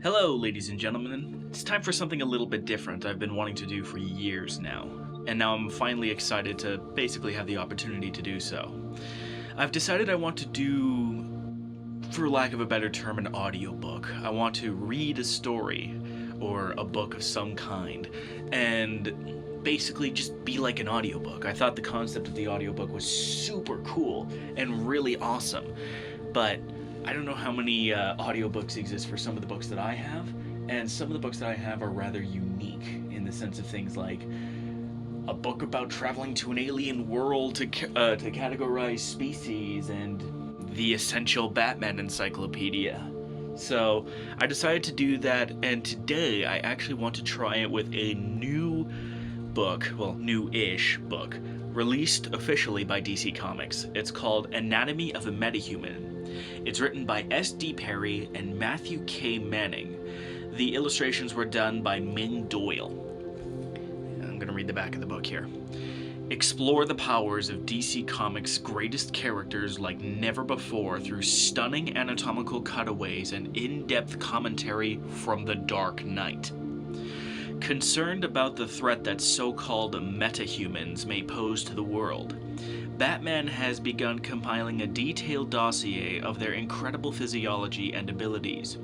Hello, ladies and gentlemen. It's time for something a little bit different I've been wanting to do for years now, and now I'm finally excited to basically have the opportunity to do so. I've decided I want to do, for lack of a better term, an audiobook. I want to read a story, or a book of some kind, and basically just be like an audiobook. I thought the concept of the audiobook was super cool and really awesome, but I don't know how many audiobooks exist for some of the books that I have, and some of the books that I have are rather unique in the sense of things like a book about traveling to an alien world to categorize species and the essential Batman encyclopedia. So I decided to do that, and today I actually want to try it with a new book, well, new-ish book, released officially by DC Comics. It's called Anatomy of a Metahuman. It's written by S.D. Perry and Matthew K. Manning. The illustrations were done by Ming Doyle. I'm going to read the back of the book here. Explore the powers of DC Comics' greatest characters like never before through stunning anatomical cutaways and in-depth commentary from the Dark Knight. Concerned about the threat that so-called metahumans may pose to the world, Batman has begun compiling a detailed dossier of their incredible physiology and abilities.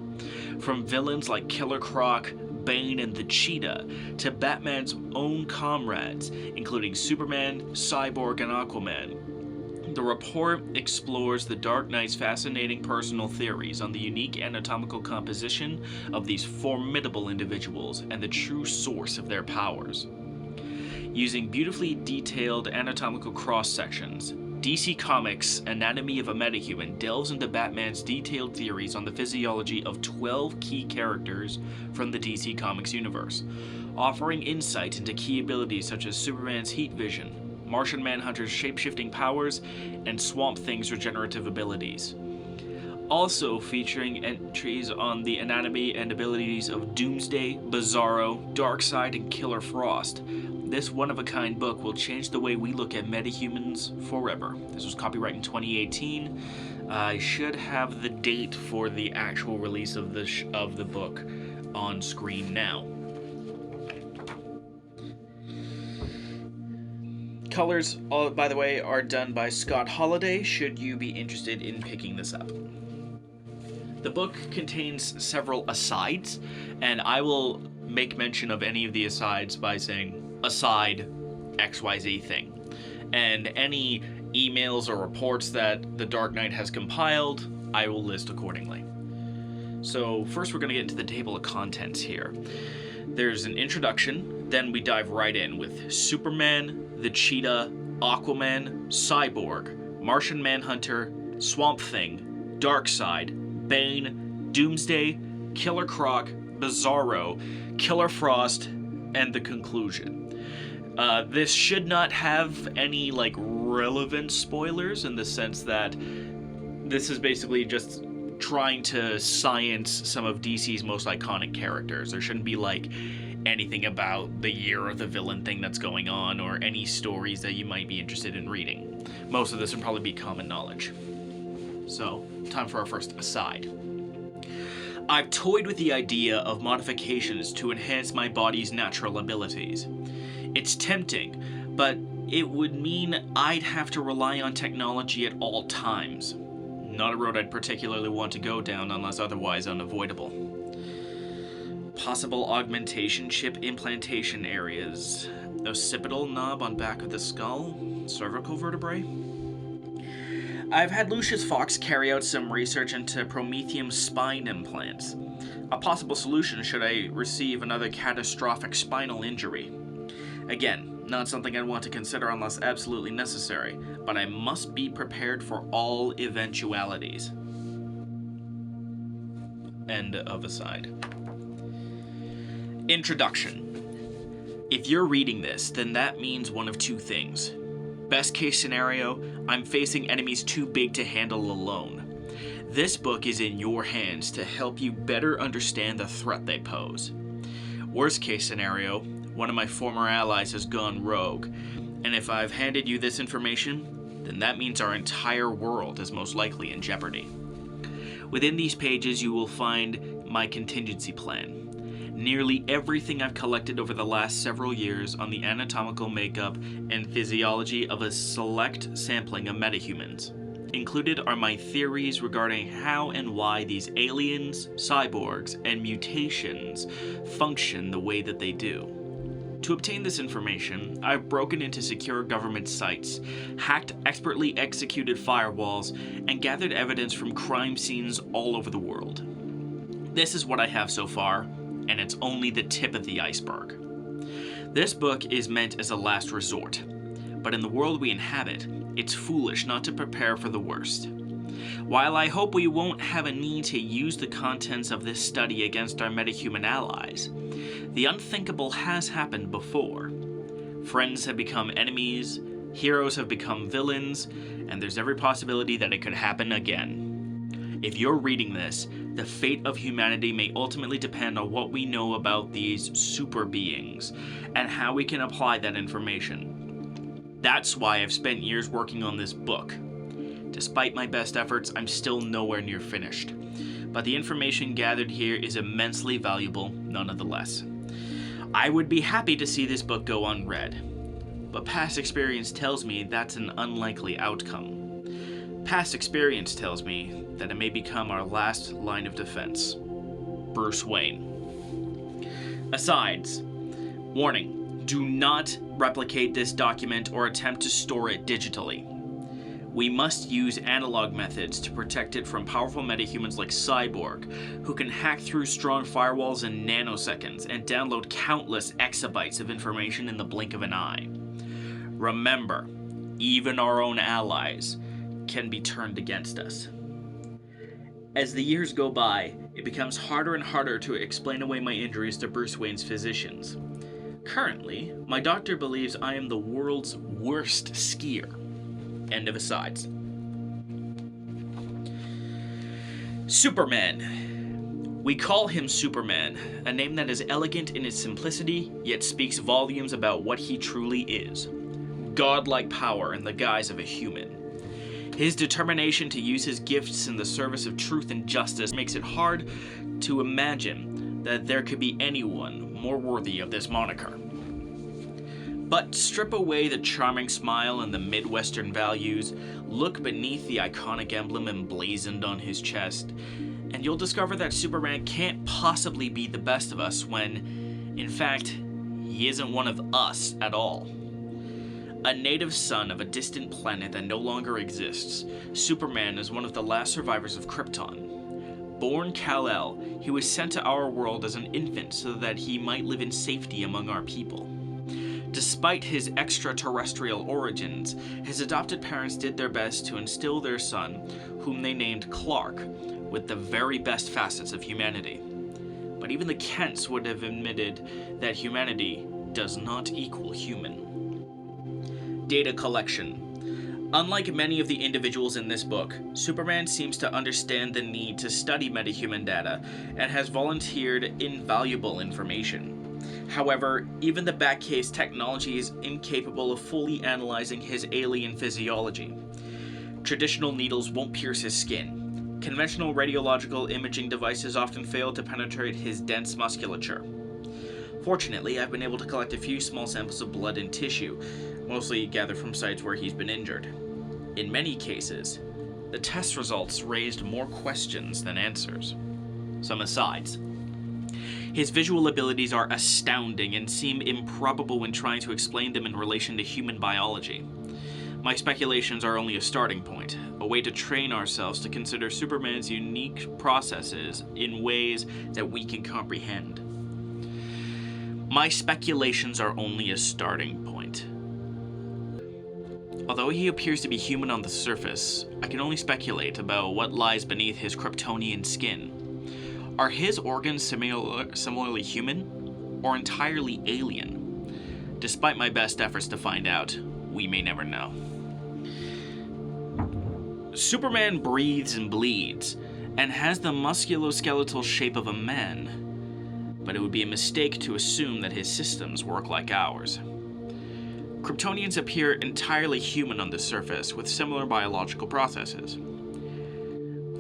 From villains like Killer Croc, Bane, and the Cheetah, to Batman's own comrades, including Superman, Cyborg, and Aquaman. The report explores the Dark Knight's fascinating personal theories on the unique anatomical composition of these formidable individuals and the true source of their powers. Using beautifully detailed anatomical cross-sections, DC Comics' Anatomy of a Metahuman delves into Batman's detailed theories on the physiology of 12 key characters from the DC Comics universe, offering insight into key abilities such as Superman's heat vision, Martian Manhunter's shape-shifting powers, and Swamp Thing's regenerative abilities. Also featuring entries on the anatomy and abilities of Doomsday, Bizarro, Darkseid, and Killer Frost. This one-of-a-kind book will change the way we look at metahumans forever. This was copyright in 2018. I should have the date for the actual release of the book on screen now. Colors, by the way, are done by Scott Holliday, should you be interested in picking this up. The book contains several asides, and I will make mention of any of the asides by saying, aside XYZ thing. And any emails or reports that the Dark Knight has compiled, I will list accordingly. So first we're going to get into the table of contents here. There's an introduction, then we dive right in with Superman, the Cheetah, Aquaman, Cyborg, Martian Manhunter, Swamp Thing, Darkseid, Bane, Doomsday, Killer Croc, Bizarro, Killer Frost, and the conclusion. This should not have any, relevant spoilers in the sense that this is basically just trying to science some of DC's most iconic characters. There shouldn't be, anything about the year of the villain thing that's going on or any stories that you might be interested in reading. Most of this would probably be common knowledge. So, time for our first aside. I've toyed with the idea of modifications to enhance my body's natural abilities. It's tempting, but it would mean I'd have to rely on technology at all times. Not a road I'd particularly want to go down unless otherwise unavoidable. Possible augmentation chip implantation areas. Occipital knob on back of the skull. Cervical vertebrae. I've had Lucius Fox carry out some research into promethium spine implants. A possible solution should I receive another catastrophic spinal injury. Again, not something I'd want to consider unless absolutely necessary, but I must be prepared for all eventualities. End of aside. Introduction. If you're reading this, then that means one of two things. Best case scenario, I'm facing enemies too big to handle alone. This book is in your hands to help you better understand the threat they pose. Worst case scenario, one of my former allies has gone rogue, and if I've handed you this information, then that means our entire world is most likely in jeopardy. Within these pages you will find my contingency plan. Nearly everything I've collected over the last several years on the anatomical makeup and physiology of a select sampling of metahumans. Included are my theories regarding how and why these aliens, cyborgs, and mutations function the way that they do. To obtain this information, I've broken into secure government sites, hacked expertly executed firewalls, and gathered evidence from crime scenes all over the world. This is what I have so far, and it's only the tip of the iceberg. This book is meant as a last resort, but in the world we inhabit, it's foolish not to prepare for the worst. While I hope we won't have a need to use the contents of this study against our metahuman allies, the unthinkable has happened before. Friends have become enemies, heroes have become villains, and there's every possibility that it could happen again. If you're reading this, the fate of humanity may ultimately depend on what we know about these super beings and how we can apply that information. That's why I've spent years working on this book. Despite my best efforts, I'm still nowhere near finished. But the information gathered here is immensely valuable, nonetheless. I would be happy to see this book go unread, but past experience tells me that's an unlikely outcome. Past experience tells me that it may become our last line of defense. Bruce Wayne. Asides. Warning, do not replicate this document or attempt to store it digitally. We must use analog methods to protect it from powerful metahumans like Cyborg, who can hack through strong firewalls in nanoseconds and download countless exabytes of information in the blink of an eye. Remember, even our own allies can be turned against us. As the years go by, it becomes harder and harder to explain away my injuries to Bruce Wayne's physicians. Currently, my doctor believes I am the world's worst skier. End of asides. Superman. We call him Superman, a name that is elegant in its simplicity, yet speaks volumes about what he truly is. Godlike power in the guise of a human. His determination to use his gifts in the service of truth and justice makes it hard to imagine that there could be anyone more worthy of this moniker. But strip away the charming smile and the Midwestern values, look beneath the iconic emblem emblazoned on his chest, and you'll discover that Superman can't possibly be the best of us when, in fact, he isn't one of us at all. A native son of a distant planet that no longer exists, Superman is one of the last survivors of Krypton. Born Kal-El, he was sent to our world as an infant so that he might live in safety among our people. Despite his extraterrestrial origins, his adopted parents did their best to instill their son, whom they named Clark, with the very best facets of humanity. But even the Kents would have admitted that humanity does not equal human. Data collection. Unlike many of the individuals in this book, Superman seems to understand the need to study metahuman data and has volunteered invaluable information. However, even the Batcave's technology is incapable of fully analyzing his alien physiology. Traditional needles won't pierce his skin. Conventional radiological imaging devices often fail to penetrate his dense musculature. Fortunately, I've been able to collect a few small samples of blood and tissue, mostly gathered from sites where he's been injured. In many cases, the test results raised more questions than answers. Some asides. His visual abilities are astounding and seem improbable when trying to explain them in relation to human biology. My speculations are only a starting point, a way to train ourselves to consider Superman's unique processes in ways that we can comprehend. My speculations are only a starting point. Although he appears to be human on the surface, I can only speculate about what lies beneath his Kryptonian skin. Are his organs similarly human, or entirely alien? Despite my best efforts to find out, we may never know. Superman breathes and bleeds, and has the musculoskeletal shape of a man, but it would be a mistake to assume that his systems work like ours. Kryptonians appear entirely human on the surface, with similar biological processes.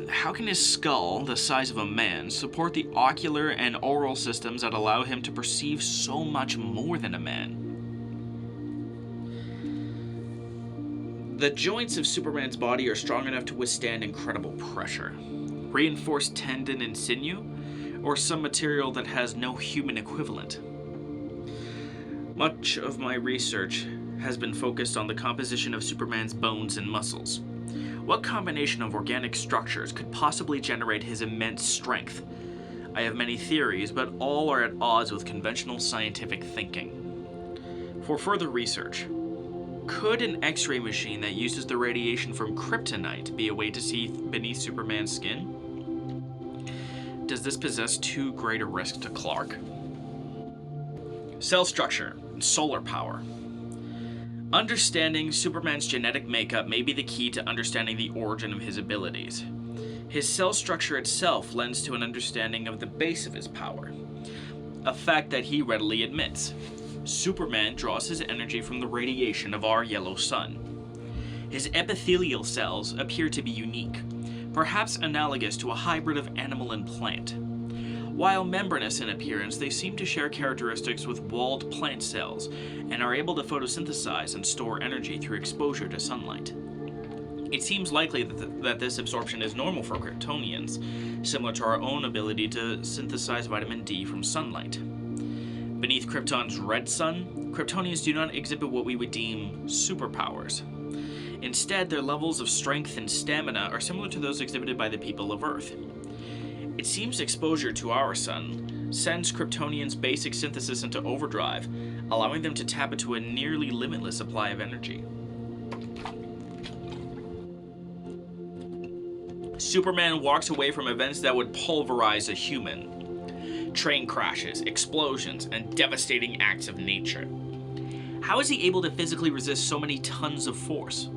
how can his skull, the size of a man, support the ocular and oral systems that allow him to perceive so much more than a man? The joints of Superman's body are strong enough to withstand incredible pressure. Reinforced tendon and sinew, or some material that has no human equivalent? Much of my research has been focused on the composition of Superman's bones and muscles. What combination of organic structures could possibly generate his immense strength? I have many theories, but all are at odds with conventional scientific thinking. For further research, could an X-ray machine that uses the radiation from kryptonite be a way to see beneath Superman's skin? Does this possess too great a risk to Clark? Cell structure and solar power. Understanding Superman's genetic makeup may be the key to understanding the origin of his abilities. His cell structure itself lends to an understanding of the base of his power, a fact that he readily admits. Superman draws his energy from the radiation of our yellow sun. His epithelial cells appear to be unique, perhaps analogous to a hybrid of animal and plant. While membranous in appearance, they seem to share characteristics with walled plant cells and are able to photosynthesize and store energy through exposure to sunlight. It seems likely that this absorption is normal for Kryptonians, similar to our own ability to synthesize vitamin D from sunlight. Beneath Krypton's red sun, Kryptonians do not exhibit what we would deem superpowers. Instead, their levels of strength and stamina are similar to those exhibited by the people of Earth. It seems exposure to our sun sends Kryptonians' basic synthesis into overdrive, allowing them to tap into a nearly limitless supply of energy. Superman walks away from events that would pulverize a human. Train crashes, explosions, and devastating acts of nature. How is he able to physically resist so many tons of force?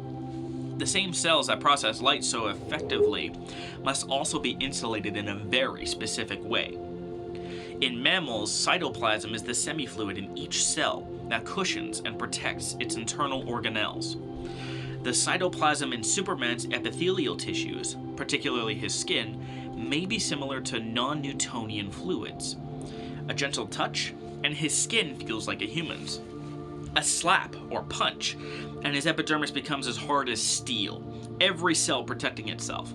The same cells that process light so effectively must also be insulated in a very specific way. In mammals, cytoplasm is the semi-fluid in each cell that cushions and protects its internal organelles. The cytoplasm in Superman's epithelial tissues, particularly his skin, may be similar to non-Newtonian fluids. A gentle touch, and his skin feels like a human's. A slap or punch, and his epidermis becomes as hard as steel, every cell protecting itself.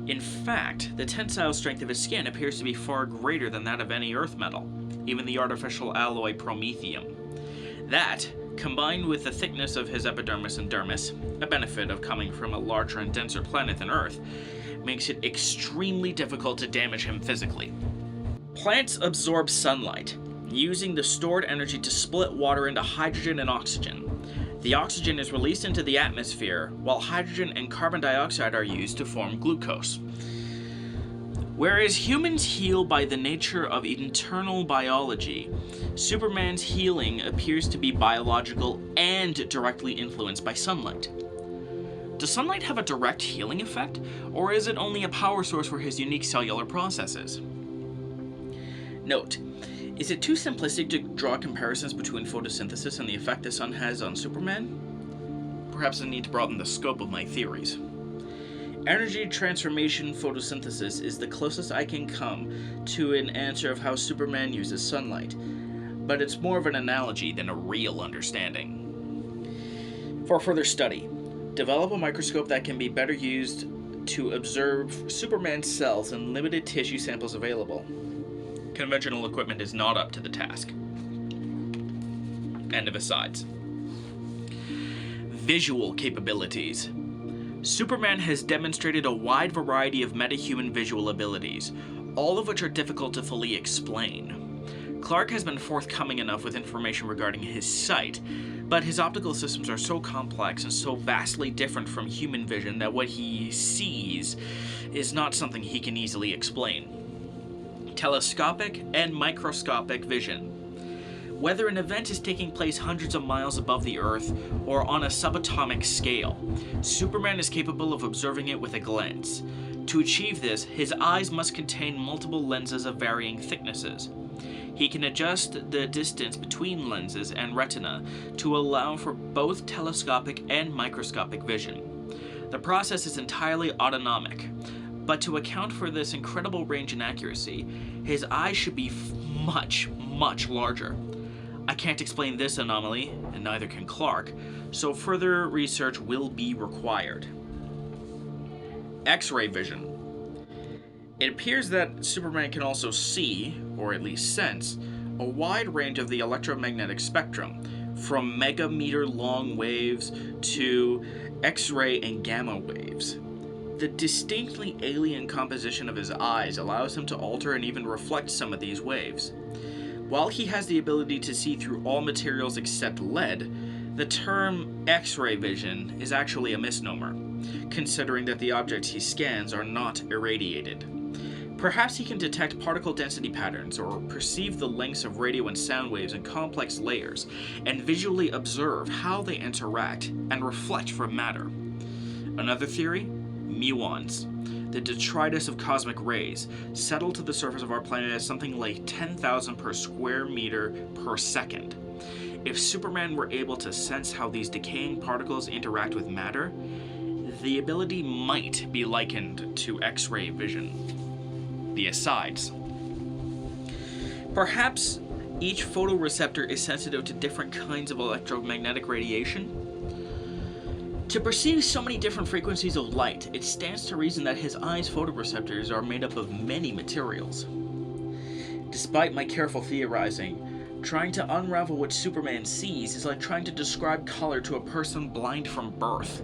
In fact, the tensile strength of his skin appears to be far greater than that of any earth metal, even the artificial alloy promethium. That, combined with the thickness of his epidermis and dermis, a benefit of coming from a larger and denser planet than Earth, makes it extremely difficult to damage him physically. Plants absorb sunlight, using the stored energy to split water into hydrogen and oxygen. The oxygen is released into the atmosphere, while hydrogen and carbon dioxide are used to form glucose. Whereas humans heal by the nature of internal biology, Superman's healing appears to be biological and directly influenced by sunlight. Does sunlight have a direct healing effect, or is it only a power source for his unique cellular processes? Note, is it too simplistic to draw comparisons between photosynthesis and the effect the sun has on Superman? Perhaps I need to broaden the scope of my theories. Energy transformation photosynthesis is the closest I can come to an answer of how Superman uses sunlight, but it's more of an analogy than a real understanding. For further study, develop a microscope that can be better used to observe Superman's cells in limited tissue samples available. Conventional equipment is not up to the task. End of asides. Visual capabilities. Superman has demonstrated a wide variety of metahuman visual abilities, all of which are difficult to fully explain. Clark has been forthcoming enough with information regarding his sight, but his optical systems are so complex and so vastly different from human vision that what he sees is not something he can easily explain. Telescopic and microscopic vision. Whether an event is taking place hundreds of miles above the Earth or on a subatomic scale, Superman is capable of observing it with a glance. To achieve this, his eyes must contain multiple lenses of varying thicknesses. He can adjust the distance between lenses and retina to allow for both telescopic and microscopic vision. The process is entirely autonomic, But to account for this incredible range and accuracy, his eyes should be much, much larger. I can't explain this anomaly, and neither can Clark, so further research will be required. X-ray vision. It appears that Superman can also see, or at least sense, a wide range of the electromagnetic spectrum, from megameter-long waves to X-ray and gamma waves. The distinctly alien composition of his eyes allows him to alter and even reflect some of these waves. While he has the ability to see through all materials except lead, the term X-ray vision is actually a misnomer, considering that the objects he scans are not irradiated. Perhaps he can detect particle density patterns or perceive the lengths of radio and sound waves in complex layers, and visually observe how they interact and reflect from matter. Another theory? Muons, the detritus of cosmic rays, settle to the surface of our planet at something like 10,000 per square meter per second. If Superman were able to sense how these decaying particles interact with matter, the ability might be likened to X-ray vision. The asides. Perhaps each photoreceptor is sensitive to different kinds of electromagnetic radiation. To perceive so many different frequencies of light, it stands to reason that his eye's photoreceptors are made up of many materials. Despite my careful theorizing, trying to unravel what Superman sees is like trying to describe color to a person blind from birth.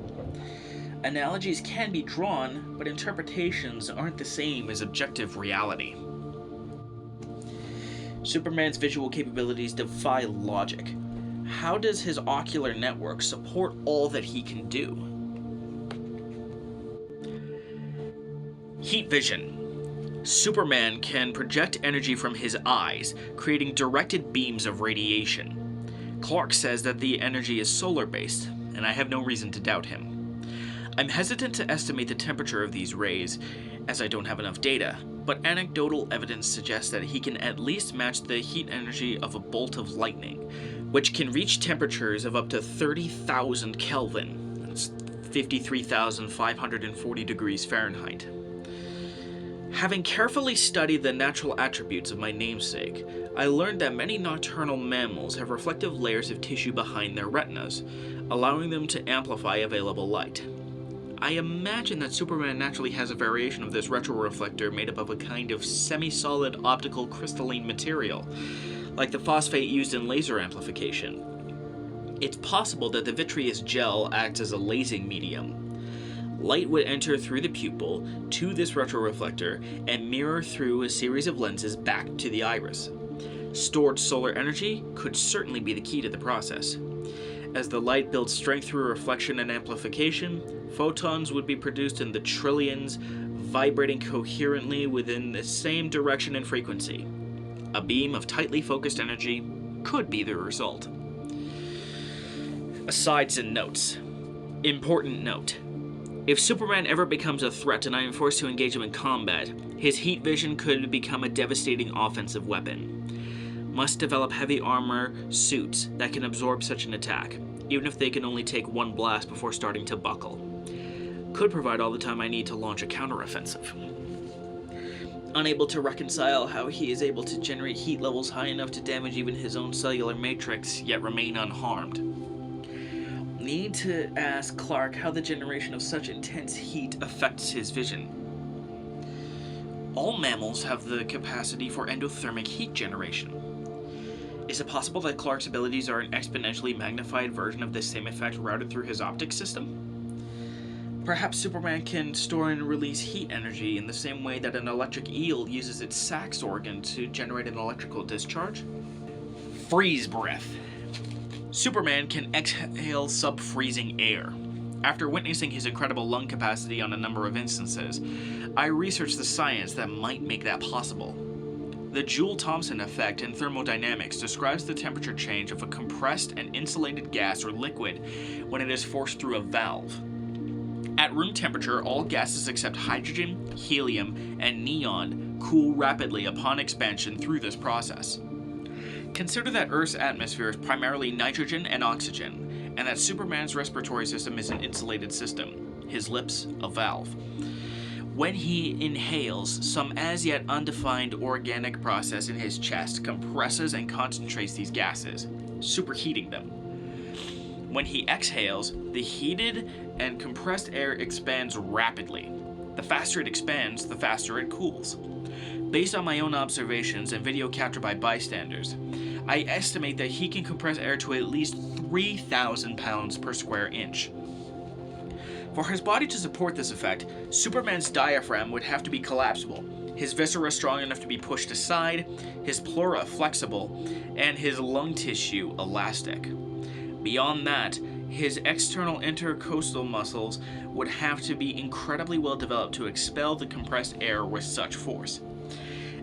Analogies can be drawn, but interpretations aren't the same as objective reality. Superman's visual capabilities defy logic. How does his ocular network support all that he can do? Heat vision. Superman can project energy from his eyes, creating directed beams of radiation. Clark says that the energy is solar-based, and I have no reason to doubt him. I'm hesitant to estimate the temperature of these rays, as I don't have enough data, but anecdotal evidence suggests that he can at least match the heat energy of a bolt of lightning, which can reach temperatures of up to 30,000 Kelvin. That's 53,540 degrees Fahrenheit. Having carefully studied the natural attributes of my namesake, I learned that many nocturnal mammals have reflective layers of tissue behind their retinas, allowing them to amplify available light. I imagine that Superman naturally has a variation of this retroreflector made up of a kind of semi-solid optical crystalline material, like the phosphate used in laser amplification. It's possible that the vitreous gel acts as a lasing medium. Light would enter through the pupil to this retroreflector and mirror through a series of lenses back to the iris. Stored solar energy could certainly be the key to the process. As the light builds strength through reflection and amplification, photons would be produced in the trillions, vibrating coherently within the same direction and frequency. A beam of tightly focused energy could be the result. Asides and notes. Important note. If Superman ever becomes a threat and I am forced to engage him in combat, his heat vision could become a devastating offensive weapon. Must develop heavy armor suits that can absorb such an attack, even if they can only take one blast before starting to buckle. Could provide all the time I need to launch a counteroffensive. Unable to reconcile how he is able to generate heat levels high enough to damage even his own cellular matrix, yet remain unharmed. Need to ask Clark how the generation of such intense heat affects his vision. All mammals have the capacity for endothermic heat generation. Is it possible that Clark's abilities are an exponentially magnified version of this same effect routed through his optic system? Perhaps Superman can store and release heat energy in the same way that an electric eel uses its sax organ to generate an electrical discharge? Freeze breath. Superman can exhale sub-freezing air. After witnessing his incredible lung capacity on a number of instances, I researched the science that might make that possible. The Joule-Thomson effect in thermodynamics describes the temperature change of a compressed and insulated gas or liquid when it is forced through a valve. At room temperature, all gases except hydrogen, helium, and neon cool rapidly upon expansion through this process. Consider that Earth's atmosphere is primarily nitrogen and oxygen, and that Superman's respiratory system is an insulated system, his lips a valve. When he inhales, some as yet undefined organic process in his chest compresses and concentrates these gases, superheating them. When he exhales, the heated and compressed air expands rapidly. The faster it expands, the faster it cools. Based on my own observations and video captured by bystanders, I estimate that he can compress air to at least 3,000 pounds per square inch. For his body to support this effect, Superman's diaphragm would have to be collapsible, his viscera strong enough to be pushed aside, his pleura flexible, and his lung tissue elastic. Beyond that, his external intercostal muscles would have to be incredibly well developed to expel the compressed air with such force.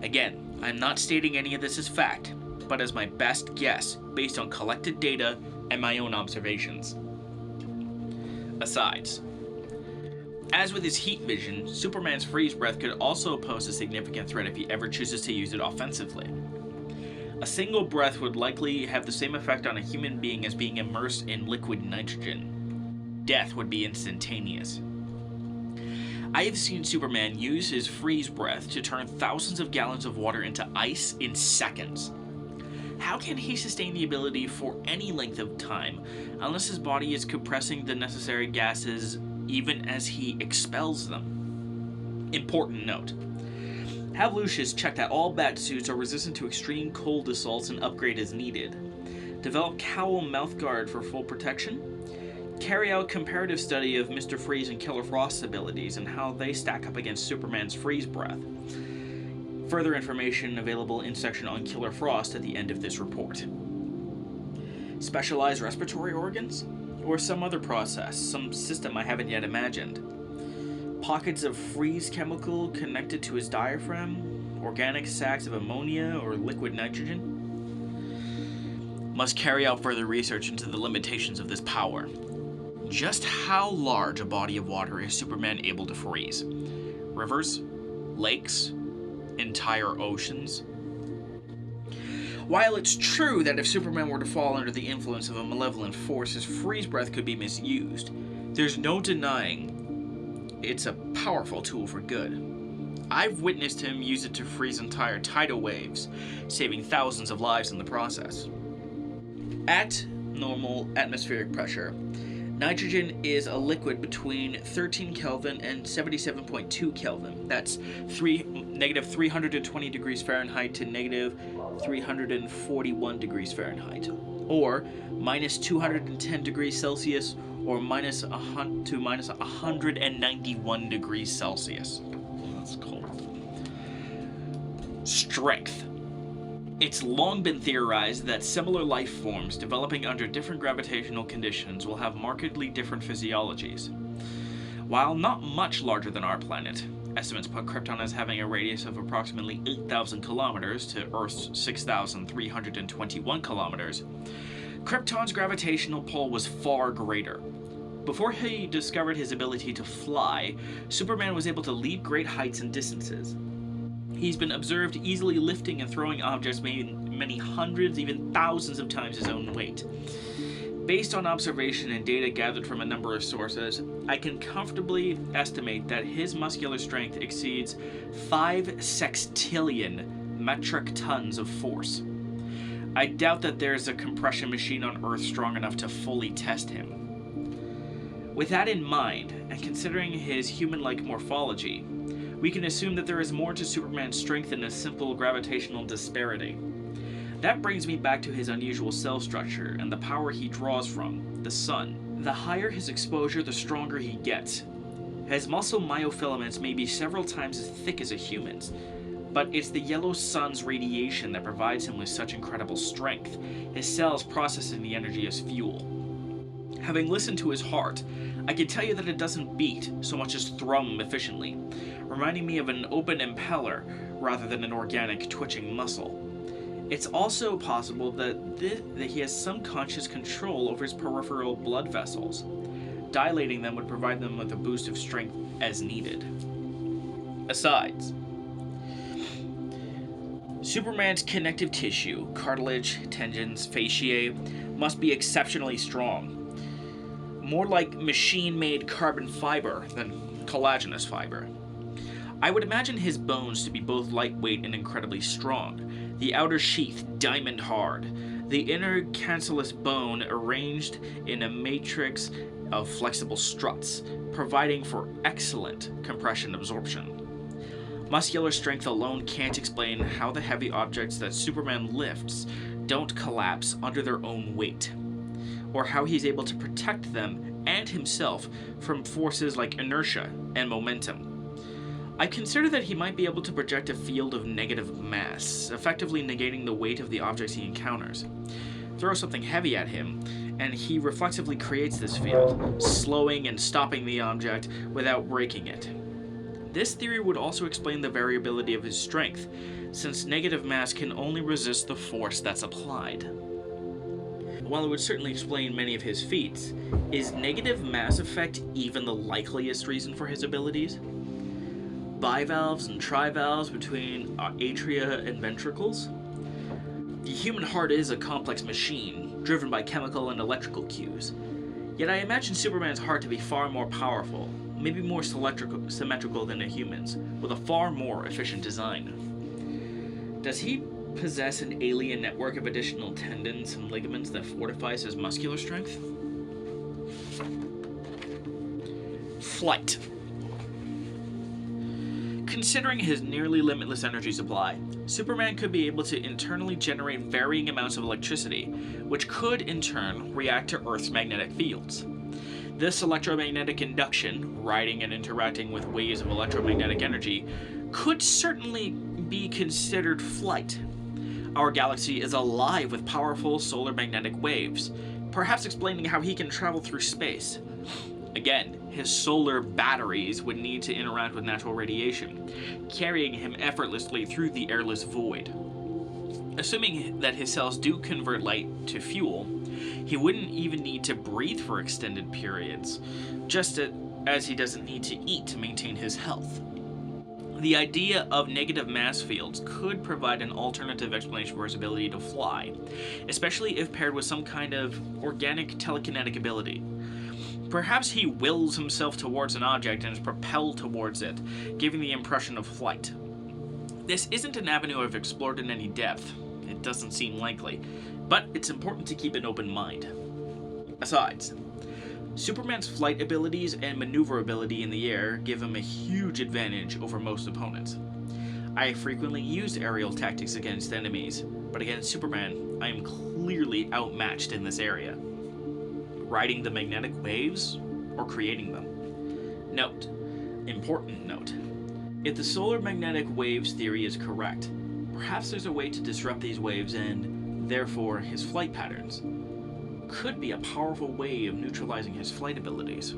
Again, I'm not stating any of this as fact, but as my best guess based on collected data and my own observations. Asides. As with his heat vision, Superman's freeze breath could also pose a significant threat if he ever chooses to use it offensively. A single breath would likely have the same effect on a human being as being immersed in liquid nitrogen. Death would be instantaneous. I have seen Superman use his freeze breath to turn thousands of gallons of water into ice in seconds. How can he sustain the ability for any length of time unless his body is compressing the necessary gases even as he expels them? Important note. Have Lucius check that all bat suits are resistant to extreme cold assaults and upgrade as needed. Develop cowl mouthguard for full protection. Carry out comparative study of Mr. Freeze and Killer Frost's abilities and how they stack up against Superman's freeze breath. Further information available in section on Killer Frost at the end of this report. Specialized respiratory organs? Or some other process, some system I haven't yet imagined. Pockets of freeze chemical connected to his diaphragm? Organic sacs of ammonia or liquid nitrogen? Must carry out further research into the limitations of this power. Just how large a body of water is Superman able to freeze? Rivers? Lakes? Entire oceans? While it's true that if Superman were to fall under the influence of a malevolent force, his freeze breath could be misused, there's no denying it's a powerful tool for good. I've witnessed him use it to freeze entire tidal waves, saving thousands of lives in the process. At normal atmospheric pressure, nitrogen is a liquid between 13 Kelvin and 77.2 Kelvin. That's negative 320 degrees Fahrenheit to negative 341 degrees Fahrenheit. Or minus 210 degrees Celsius or minus 191 degrees Celsius. That's cold. Strength. It's long been theorized that similar life forms developing under different gravitational conditions will have markedly different physiologies. While not much larger than our planet, estimates put Krypton as having a radius of approximately 8,000 kilometers to Earth's 6,321 kilometers, Krypton's gravitational pull was far greater. Before he discovered his ability to fly, Superman was able to leap great heights and distances. He's been observed easily lifting and throwing objects many hundreds, even thousands of times his own weight. Based on observation and data gathered from a number of sources, I can comfortably estimate that his muscular strength exceeds 5 sextillion metric tons of force. I doubt that there's a compression machine on Earth strong enough to fully test him. With that in mind, and considering his human-like morphology, we can assume that there is more to Superman's strength than a simple gravitational disparity. That brings me back to his unusual cell structure and the power he draws from, the sun. The higher his exposure, the stronger he gets. His muscle myofilaments may be several times as thick as a human's, but it's the yellow sun's radiation that provides him with such incredible strength, his cells processing the energy as fuel. Having listened to his heart, I can tell you that it doesn't beat so much as thrum efficiently, reminding me of an open impeller rather than an organic twitching muscle. It's also possible that he has some conscious control over his peripheral blood vessels. Dilating them would provide them with a boost of strength as needed. Asides. Superman's connective tissue, cartilage, tendons, fasciae, must be exceptionally strong. More like machine-made carbon fiber than collagenous fiber. I would imagine his bones to be both lightweight and incredibly strong, the outer sheath diamond hard, the inner cancellous bone arranged in a matrix of flexible struts, providing for excellent compression absorption. Muscular strength alone can't explain how the heavy objects that Superman lifts don't collapse under their own weight, or how he's able to protect them and himself from forces like inertia and momentum. I consider that he might be able to project a field of negative mass, effectively negating the weight of the objects he encounters. Throw something heavy at him, and he reflexively creates this field, slowing and stopping the object without breaking it. This theory would also explain the variability of his strength, since negative mass can only resist the force that's applied. While it would certainly explain many of his feats, is negative mass effect even the likeliest reason for his abilities? Bivalves and trivalves between atria and ventricles? The human heart is a complex machine, driven by chemical and electrical cues. Yet I imagine Superman's heart to be far more powerful, maybe more symmetrical than a human's, with a far more efficient design. Does he possess an alien network of additional tendons and ligaments that fortifies his muscular strength? Flight. Considering his nearly limitless energy supply, Superman could be able to internally generate varying amounts of electricity, which could in turn react to Earth's magnetic fields. This electromagnetic induction, riding and interacting with waves of electromagnetic energy, could certainly be considered flight. Our galaxy is alive with powerful solar magnetic waves, perhaps explaining how he can travel through space. Again, his solar batteries would need to interact with natural radiation, carrying him effortlessly through the airless void. Assuming that his cells do convert light to fuel, he wouldn't even need to breathe for extended periods, just as he doesn't need to eat to maintain his health. The idea of negative mass fields could provide an alternative explanation for his ability to fly, especially if paired with some kind of organic telekinetic ability. Perhaps he wills himself towards an object and is propelled towards it, giving the impression of flight. This isn't an avenue I've explored in any depth. It doesn't seem likely, but it's important to keep an open mind. Asides, Superman's flight abilities and maneuverability in the air give him a huge advantage over most opponents. I frequently used aerial tactics against enemies, but against Superman, I am clearly outmatched in this area. Riding the magnetic waves, or creating them. Note, important note, if the solar magnetic waves theory is correct, perhaps there's a way to disrupt these waves and, therefore, his flight patterns. Could be a powerful way of neutralizing his flight abilities.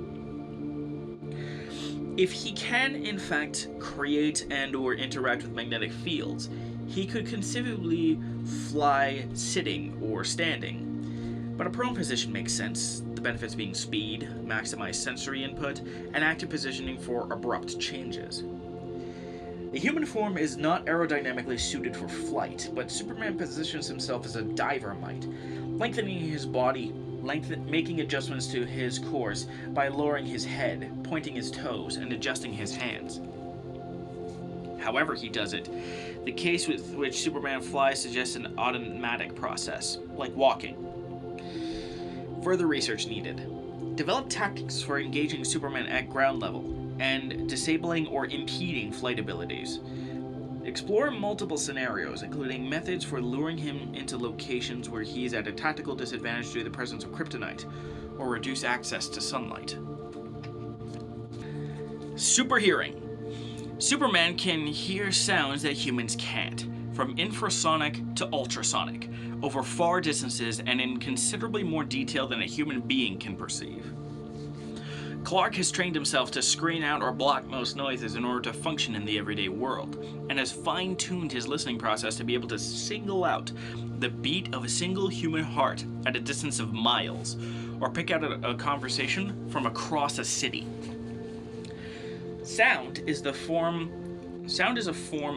If he can, in fact, create and or interact with magnetic fields, he could conceivably fly sitting or standing. But a prone position makes sense, the benefits being speed, maximized sensory input, and active positioning for abrupt changes. The human form is not aerodynamically suited for flight, but Superman positions himself as a diver might, lengthening his body, making adjustments to his course by lowering his head, pointing his toes, and adjusting his hands. However he does it, the case with which Superman flies suggests an automatic process, like walking. Further research needed. Develop tactics for engaging Superman at ground level and disabling or impeding flight abilities. Explore multiple scenarios, including methods for luring him into locations where he is at a tactical disadvantage due to the presence of kryptonite, or reduce access to sunlight. Superhearing. Superman can hear sounds that humans can't, from infrasonic to ultrasonic, over far distances and in considerably more detail than a human being can perceive. Clark has trained himself to screen out or block most noises in order to function in the everyday world, and has fine-tuned his listening process to be able to single out the beat of a single human heart at a distance of miles, or pick out a conversation from across a city. Sound is a form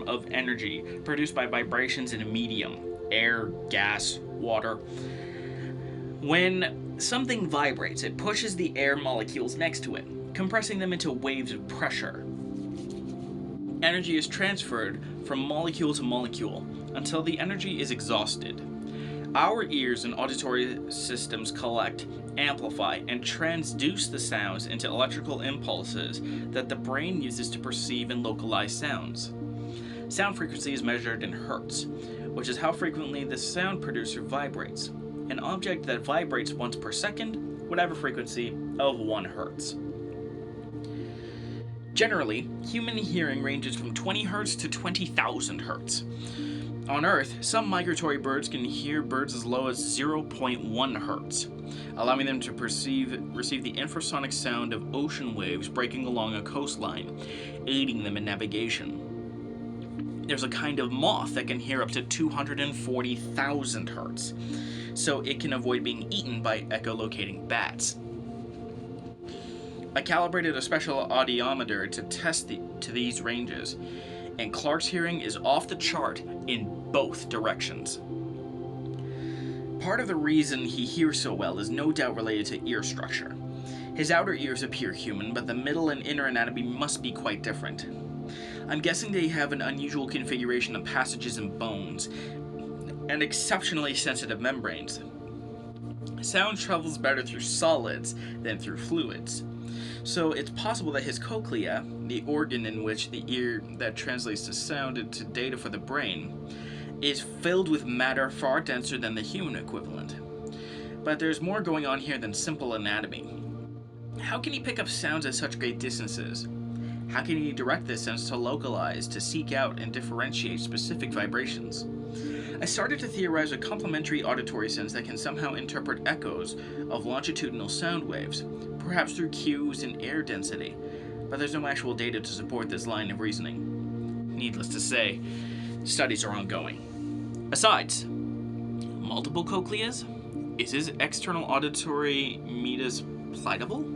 of energy produced by vibrations in a medium, air, gas, water. When something vibrates, it pushes the air molecules next to it, compressing them into waves of pressure. energy is transferred from molecule to molecule until the energy is exhausted. Our ears and auditory systems collect, amplify, and transduce the sounds into electrical impulses that the brain uses to perceive and localize sounds. Sound frequency is measured in hertz, which is how frequently the sound producer vibrates. An object that vibrates once per second would have a frequency of 1 hertz. Generally, human hearing ranges from 20 Hz to 20,000 Hz. On Earth, some migratory birds can hear birds as low as 0.1 Hz, allowing them to receive the infrasonic sound of ocean waves breaking along a coastline, aiding them in navigation. There's a kind of moth that can hear up to 240,000 Hz, so it can avoid being eaten by echolocating bats. I calibrated a special audiometer to test to these ranges, and Clark's hearing is off the chart in both directions. Part of the reason he hears so well is no doubt related to ear structure. His outer ears appear human, but the middle and inner anatomy must be quite different. I'm guessing they have an unusual configuration of passages and bones, and exceptionally sensitive membranes. Sound travels better through solids than through fluids. So it's possible that his cochlea, the organ in which the ear that translates the sound into data for the brain, is filled with matter far denser than the human equivalent. But there's more going on here than simple anatomy. How can he pick up sounds at such great distances? How can he direct this sense to localize, to seek out and differentiate specific vibrations? I started to theorize a complementary auditory sense that can somehow interpret echoes of longitudinal sound waves, perhaps through cues in air density, but there's no actual data to support this line of reasoning. Needless to say, studies are ongoing. Besides, multiple cochleas? Is his external auditory meatus pliable?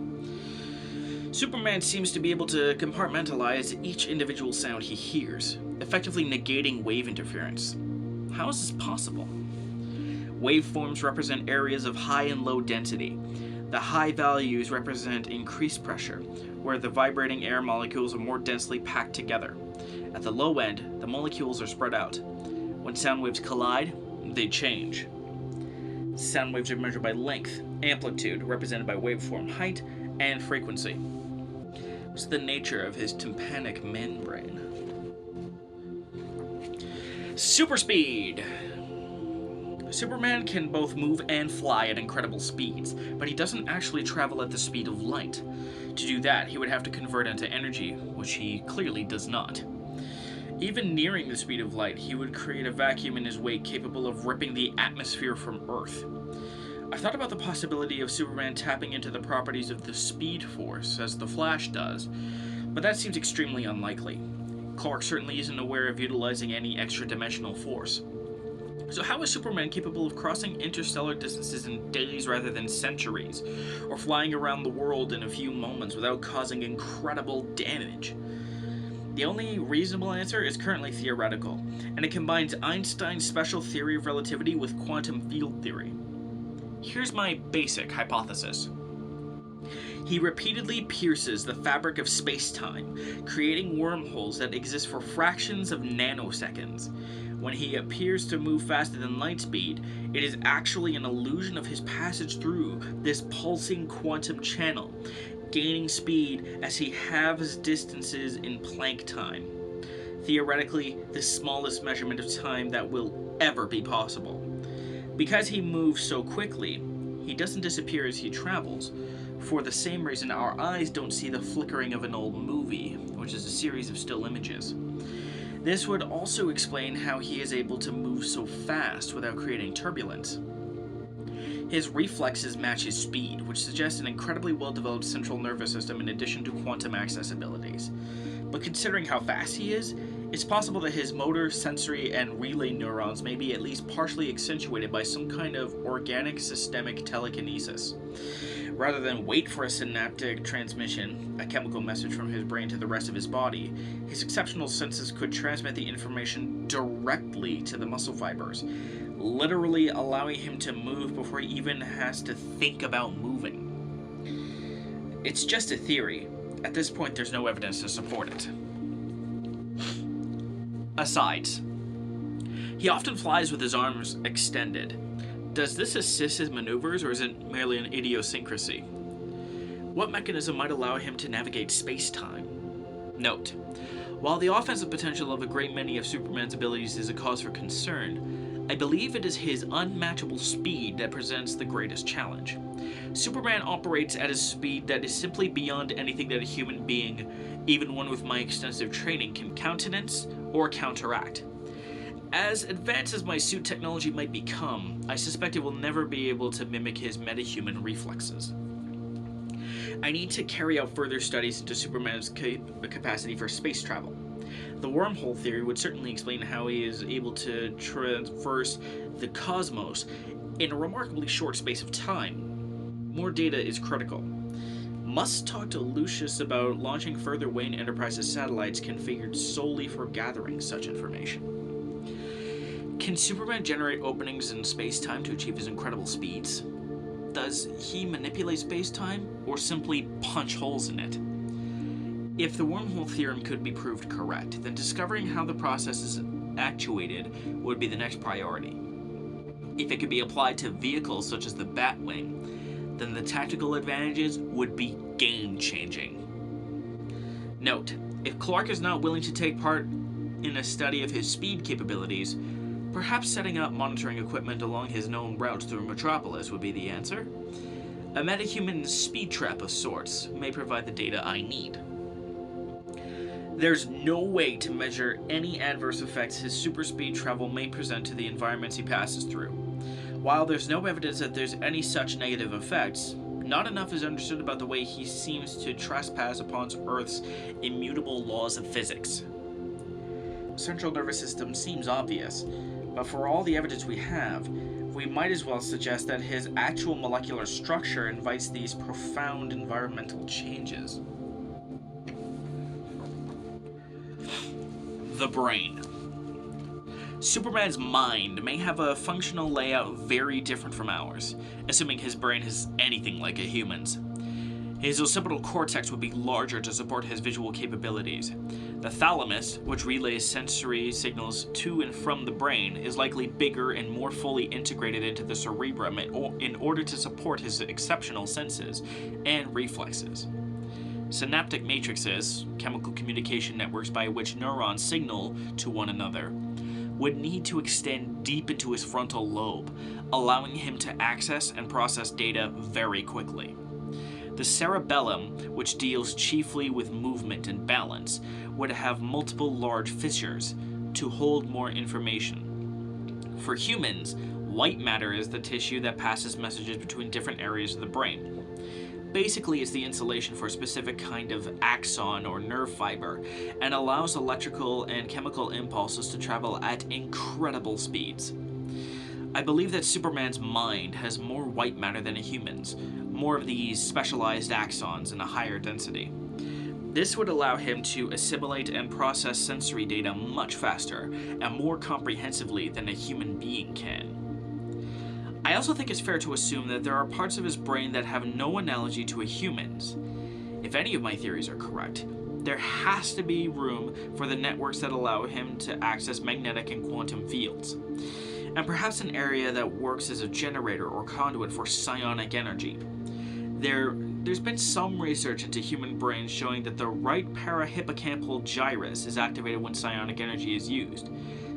Superman seems to be able to compartmentalize each individual sound he hears, effectively negating wave interference. How is this possible? Waveforms represent areas of high and low density. The high values represent increased pressure, where the vibrating air molecules are more densely packed together. At the low end, the molecules are spread out. When sound waves collide, they change. Sound waves are measured by length, amplitude, represented by waveform height, and frequency. What's the nature of his tympanic membrane? Superspeed! Superman can both move and fly at incredible speeds, but he doesn't actually travel at the speed of light. To do that, he would have to convert into energy, which he clearly does not. Even nearing the speed of light, he would create a vacuum in his wake capable of ripping the atmosphere from Earth. I thought about the possibility of Superman tapping into the properties of the Speed Force, as the Flash does, but that seems extremely unlikely. Clark certainly isn't aware of utilizing any extra-dimensional force. So how is Superman capable of crossing interstellar distances in days rather than centuries, or flying around the world in a few moments without causing incredible damage? The only reasonable answer is currently theoretical, and it combines Einstein's special theory of relativity with quantum field theory. Here's my basic hypothesis. He repeatedly pierces the fabric of space-time, creating wormholes that exist for fractions of nanoseconds. When he appears to move faster than light speed, it is actually an illusion of his passage through this pulsing quantum channel, gaining speed as he halves distances in Planck time. Theoretically, the smallest measurement of time that will ever be possible. Because he moves so quickly, he doesn't disappear as he travels, for the same reason our eyes don't see the flickering of an old movie, which is a series of still images. This would also explain how he is able to move so fast without creating turbulence. His reflexes match his speed, which suggests an incredibly well-developed central nervous system in addition to quantum access abilities. But considering how fast he is, it's possible that his motor, sensory, and relay neurons may be at least partially accentuated by some kind of organic systemic telekinesis. Rather than wait for a synaptic transmission, a chemical message from his brain to the rest of his body, his exceptional senses could transmit the information directly to the muscle fibers, literally allowing him to move before he even has to think about moving. It's just a theory. At this point, there's no evidence to support it. Asides. He often flies with his arms extended. Does this assist his maneuvers, or is it merely an idiosyncrasy? What mechanism might allow him to navigate space-time? Note: while the offensive potential of a great many of Superman's abilities is a cause for concern, I believe it is his unmatchable speed that presents the greatest challenge. Superman operates at a speed that is simply beyond anything that a human being, even one with my extensive training, can countenance or counteract. As advanced as my suit technology might become, I suspect it will never be able to mimic his metahuman reflexes. I need to carry out further studies into Superman's capacity for space travel. The wormhole theory would certainly explain how he is able to traverse the cosmos in a remarkably short space of time. More data is critical. Must talk to Lucius about launching further Wayne Enterprises satellites configured solely for gathering such information. Can Superman generate openings in space-time to achieve his incredible speeds? Does he manipulate space-time, or simply punch holes in it? If the wormhole theorem could be proved correct, then discovering how the process is actuated would be the next priority. If it could be applied to vehicles such as the Batwing, then the tactical advantages would be game-changing. Note: if Clark is not willing to take part in a study of his speed capabilities, perhaps setting up monitoring equipment along his known routes through Metropolis would be the answer. A metahuman speed trap of sorts may provide the data I need. There's no way to measure any adverse effects his superspeed travel may present to the environments he passes through. While there's no evidence that there's any such negative effects, not enough is understood about the way he seems to trespass upon Earth's immutable laws of physics. Central nervous system seems obvious, but for all the evidence we have, we might as well suggest that his actual molecular structure invites these profound environmental changes. The brain. Superman's mind may have a functional layout very different from ours, assuming his brain is anything like a human's. His occipital cortex would be larger to support his visual capabilities. The thalamus, which relays sensory signals to and from the brain, is likely bigger and more fully integrated into the cerebrum in order to support his exceptional senses and reflexes. Synaptic matrices, chemical communication networks by which neurons signal to one another, would need to extend deep into his frontal lobe, allowing him to access and process data very quickly. The cerebellum, which deals chiefly with movement and balance, would have multiple large fissures to hold more information. For humans, white matter is the tissue that passes messages between different areas of the brain. Basically, it's the insulation for a specific kind of axon or nerve fiber, and allows electrical and chemical impulses to travel at incredible speeds. I believe that Superman's mind has more white matter than a human's, more of these specialized axons in a higher density. This would allow him to assimilate and process sensory data much faster and more comprehensively than a human being can. I also think it's fair to assume that there are parts of his brain that have no analogy to a human's. If any of my theories are correct, there has to be room for the networks that allow him to access magnetic and quantum fields, and perhaps an area that works as a generator or conduit for psionic energy. There's been some research into human brains showing that the right parahippocampal gyrus is activated when psionic energy is used,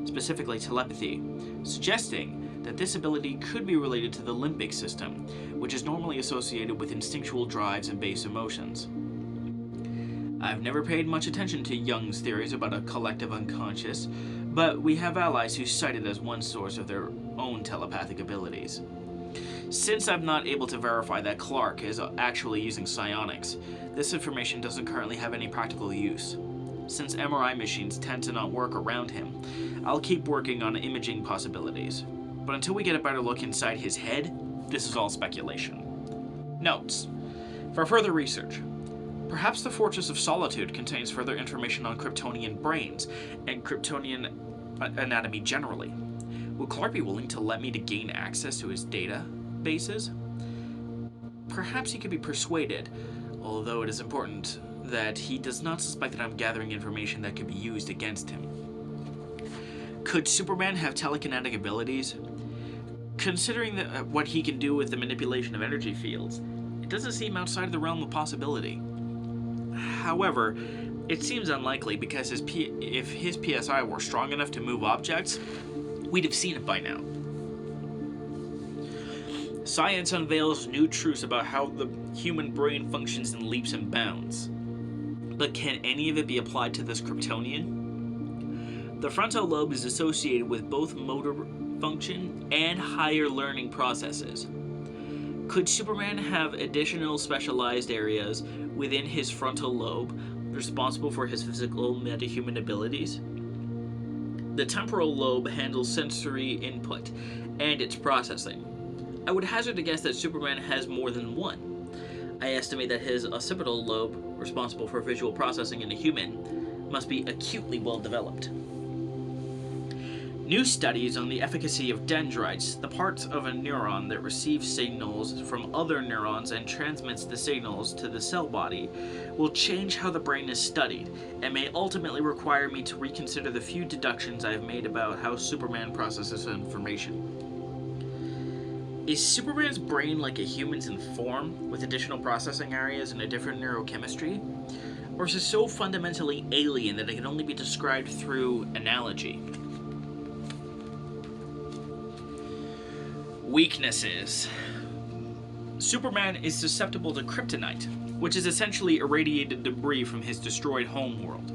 specifically telepathy, suggesting that this ability could be related to the limbic system, which is normally associated with instinctual drives and base emotions. I've never paid much attention to Jung's theories about a collective unconscious, but we have allies who cite it as one source of their own telepathic abilities. Since I'm not able to verify that Clark is actually using psionics, this information doesn't currently have any practical use. Since MRI machines tend to not work around him, I'll keep working on imaging possibilities. But until we get a better look inside his head, this is all speculation. Notes. For further research, perhaps the Fortress of Solitude contains further information on Kryptonian brains and Kryptonian anatomy generally. Will Clark be willing to let me to gain access to his databases? Perhaps he could be persuaded, although it is important that he does not suspect that I'm gathering information that could be used against him. Could Superman have telekinetic abilities? Considering what he can do with the manipulation of energy fields, it doesn't seem outside of the realm of possibility. However, it seems unlikely because if his PSI were strong enough to move objects, we'd have seen it by now. Science unveils new truths about how the human brain functions in leaps and bounds. But can any of it be applied to this Kryptonian? The frontal lobe is associated with both motor function and higher learning processes. Could Superman have additional specialized areas within his frontal lobe responsible for his physical metahuman abilities? The temporal lobe handles sensory input and its processing. I would hazard a guess that Superman has more than one. I estimate that his occipital lobe, responsible for visual processing in a human, must be acutely well developed. New studies on the efficacy of dendrites, the parts of a neuron that receives signals from other neurons and transmits the signals to the cell body, will change how the brain is studied, and may ultimately require me to reconsider the few deductions I have made about how Superman processes information. Is Superman's brain like a human's in form, with additional processing areas and a different neurochemistry? Or is it so fundamentally alien that it can only be described through analogy? Weaknesses. Superman is susceptible to kryptonite, which is essentially irradiated debris from his destroyed homeworld.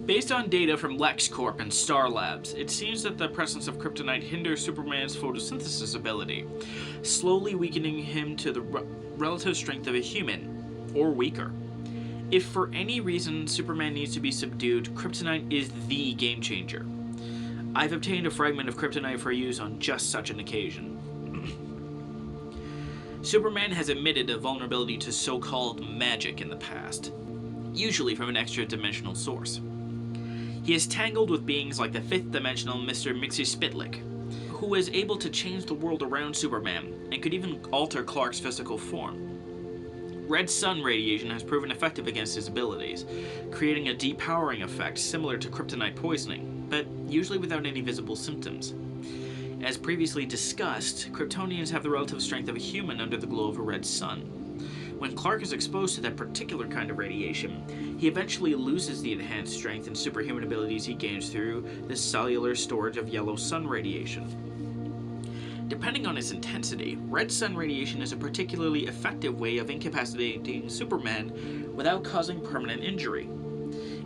Based on data from LexCorp and Star Labs, it seems that the presence of kryptonite hinders Superman's photosynthesis ability, slowly weakening him to the relative strength of a human, or weaker. If for any reason Superman needs to be subdued, kryptonite is the game changer. I've obtained a fragment of kryptonite for use on just such an occasion. Superman has admitted a vulnerability to so-called magic in the past, usually from an extra-dimensional source. He is tangled with beings like the fifth-dimensional Mr. Mxyzptlk, who is able to change the world around Superman, and could even alter Clark's physical form. Red sun radiation has proven effective against his abilities, creating a depowering effect similar to kryptonite poisoning, but usually without any visible symptoms. As previously discussed, Kryptonians have the relative strength of a human under the glow of a red sun. When Clark is exposed to that particular kind of radiation, he eventually loses the enhanced strength and superhuman abilities he gains through the cellular storage of yellow sun radiation. Depending on its intensity, red sun radiation is a particularly effective way of incapacitating Superman without causing permanent injury.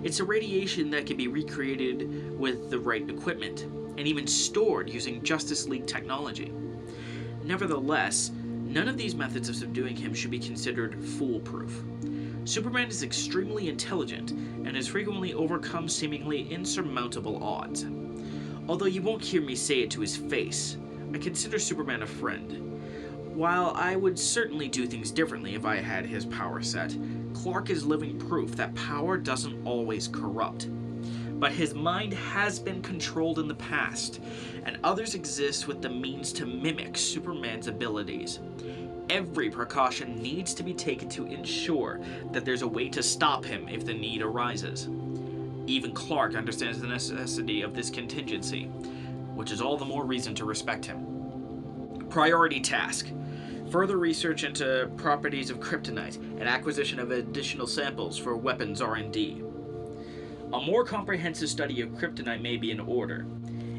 It's a radiation that can be recreated with the right equipment, and even stored using Justice League technology. Nevertheless, none of these methods of subduing him should be considered foolproof. Superman is extremely intelligent and has frequently overcome seemingly insurmountable odds. Although you won't hear me say it to his face, I consider Superman a friend. While I would certainly do things differently if I had his power set, Clark is living proof that power doesn't always corrupt. But his mind has been controlled in the past, and others exist with the means to mimic Superman's abilities. Every precaution needs to be taken to ensure that there's a way to stop him if the need arises. Even Clark understands the necessity of this contingency, which is all the more reason to respect him. Priority task: further research into properties of kryptonite and acquisition of additional samples for weapons R&D. A more comprehensive study of kryptonite may be in order.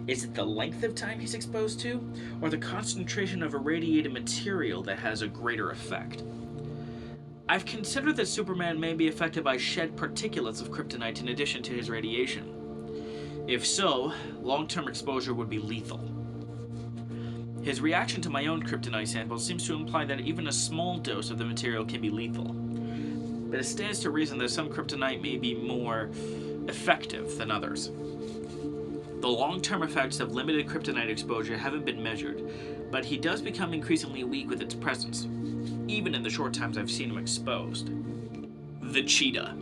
Is it the length of time he's exposed to, or the concentration of irradiated material that has a greater effect? I've considered that Superman may be affected by shed particulates of kryptonite in addition to his radiation. If so, long-term exposure would be lethal. His reaction to my own kryptonite sample seems to imply that even a small dose of the material can be lethal. But it stands to reason that some kryptonite may be more effective than others. The long-term effects of limited kryptonite exposure haven't been measured, but he does become increasingly weak with its presence, even in the short times I've seen him exposed. The Cheetah.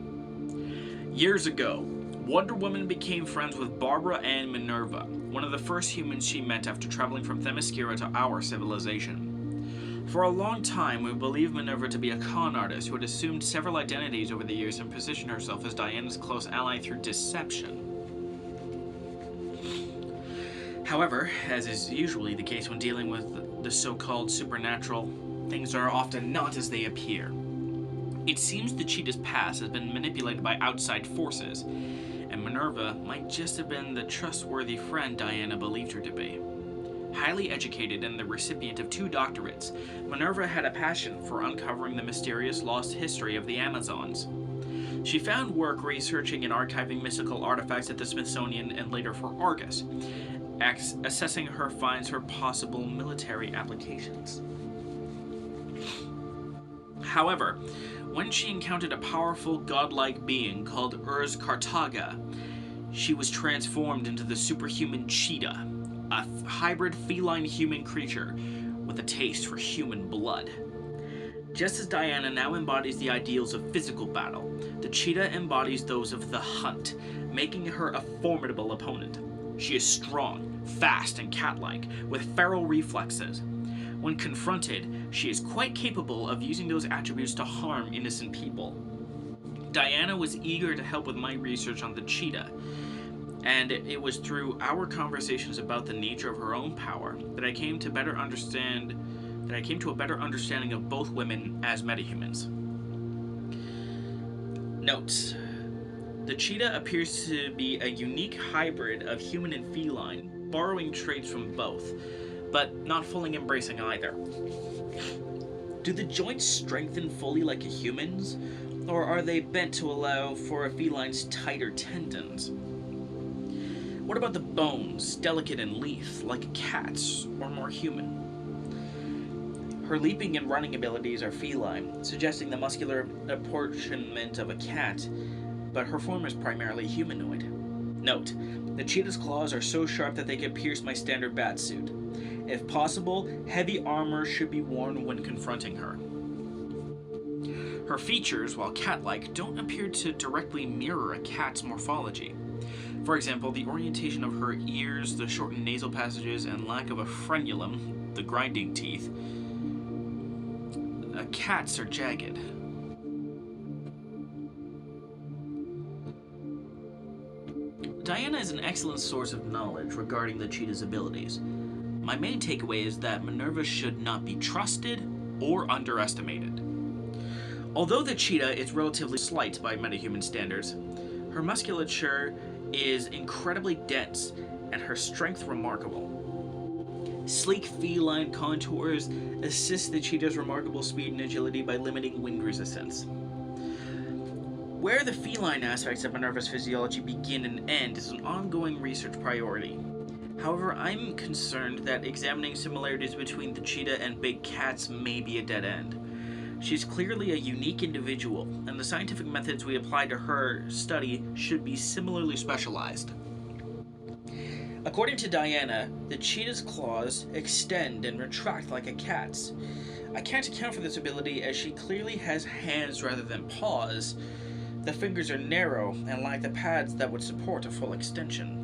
Years ago, Wonder Woman became friends with Barbara Ann Minerva, one of the first humans she met after traveling from Themyscira to our civilization. For a long time, we believed Minerva to be a con artist who had assumed several identities over the years and positioned herself as Diana's close ally through deception. However, as is usually the case when dealing with the so-called supernatural, things are often not as they appear. It seems the cheetah's past has been manipulated by outside forces, and Minerva might just have been the trustworthy friend Diana believed her to be. Highly educated and the recipient of 2 doctorates, Minerva had a passion for uncovering the mysterious lost history of the Amazons. She found work researching and archiving mystical artifacts at the Smithsonian and later for Argus, assessing her finds for possible military applications. However, when she encountered a powerful godlike being called Cartaga, she was transformed into the superhuman cheetah, a hybrid feline-human creature with a taste for human blood. Just as Diana now embodies the ideals of physical battle, the cheetah embodies those of the hunt, making her a formidable opponent. She is strong, fast, and cat-like, with feral reflexes. When confronted, she is quite capable of using those attributes to harm innocent people. Diana was eager to help with my research on the cheetah, and it was through our conversations about the nature of her own power that I came to a better understanding of both women as metahumans. Notes: the cheetah appears to be a unique hybrid of human and feline, borrowing traits from both, but not fully embracing either. Do the joints strengthen fully like a human's, or are they bent to allow for a feline's tighter tendons? What about the bones, delicate and lithe, like a cat's, or more human? Her leaping and running abilities are feline, suggesting the muscular apportionment of a cat, but her form is primarily humanoid. Note: the cheetah's claws are so sharp that they could pierce my standard bat suit. If possible, heavy armor should be worn when confronting her. Her features, while cat-like, don't appear to directly mirror a cat's morphology. For example, the orientation of her ears, the shortened nasal passages, and lack of a frenulum, the grinding teeth. Cats are jagged. Diana is an excellent source of knowledge regarding the cheetah's abilities. My main takeaway is that Minerva should not be trusted or underestimated. Although the cheetah is relatively slight by metahuman standards, her musculature is incredibly dense and her strength remarkable. Sleek feline contours assist the cheetah's remarkable speed and agility by limiting wind resistance. Where the feline aspects of Minerva's physiology begin and end is an ongoing research priority. However, I'm concerned that examining similarities between the cheetah and big cats may be a dead end. She's clearly a unique individual, and the scientific methods we apply to her study should be similarly specialized. According to Diana, the cheetah's claws extend and retract like a cat's. I can't account for this ability as she clearly has hands rather than paws. The fingers are narrow and lack the pads that would support a full extension.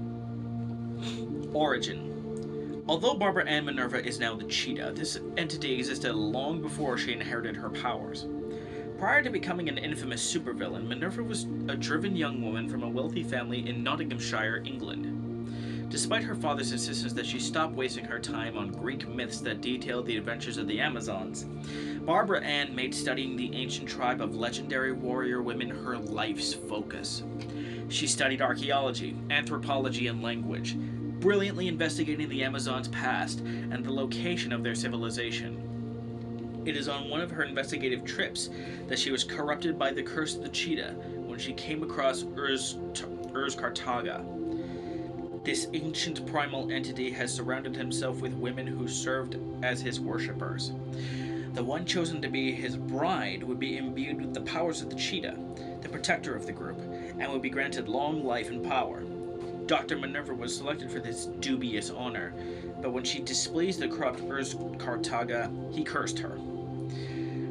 Origin. Although Barbara Ann Minerva is now the cheetah, this entity existed long before she inherited her powers. Prior to becoming an infamous supervillain, Minerva was a driven young woman from a wealthy family in Nottinghamshire, England. Despite her father's insistence that she stop wasting her time on Greek myths that detailed the adventures of the Amazons, Barbara Ann made studying the ancient tribe of legendary warrior women her life's focus. She studied archaeology, anthropology, and language, brilliantly investigating the Amazons' past and the location of their civilization. It is on one of her investigative trips that she was corrupted by the curse of the cheetah when she came across Cartaga. This ancient primal entity has surrounded himself with women who served as his worshippers. The one chosen to be his bride would be imbued with the powers of the cheetah, the protector of the group, and would be granted long life and power. Dr. Minerva was selected for this dubious honor, but when she displeased the corrupt Cartaga, he cursed her.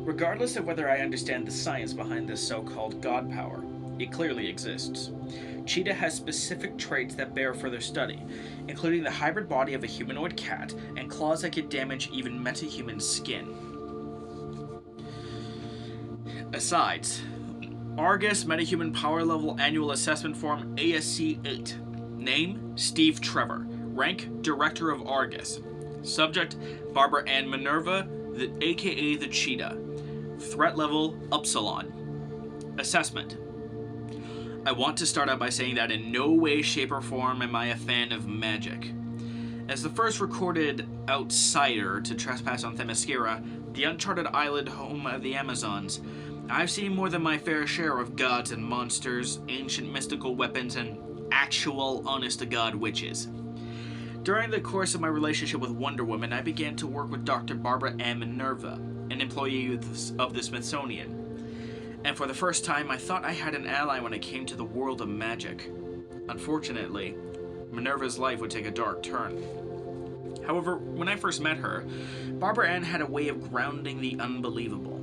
Regardless of whether I understand the science behind this so-called god power, it clearly exists. Cheetah has specific traits that bear further study, including the hybrid body of a humanoid cat and claws that can damage even metahuman skin. Asides: Argus Metahuman Power Level Annual Assessment Form ASC 8. Name: Steve Trevor. Rank, Director of Argus. Subject, Barbara Ann Minerva, aka the Cheetah. Threat level, Upsilon. Assessment. I want to start out by saying that in no way, shape, or form am I a fan of magic. As the first recorded outsider to trespass on Themyscira, the uncharted island home of the Amazons, I've seen more than my fair share of gods and monsters, ancient mystical weapons, and actual honest-to-God witches. During the course of my relationship with Wonder Woman, I began to work with Dr. Barbara Ann Minerva, an employee of the Smithsonian. And for the first time, I thought I had an ally when it came to the world of magic. Unfortunately, Minerva's life would take a dark turn. However, when I first met her, Barbara Ann had a way of grounding the unbelievable.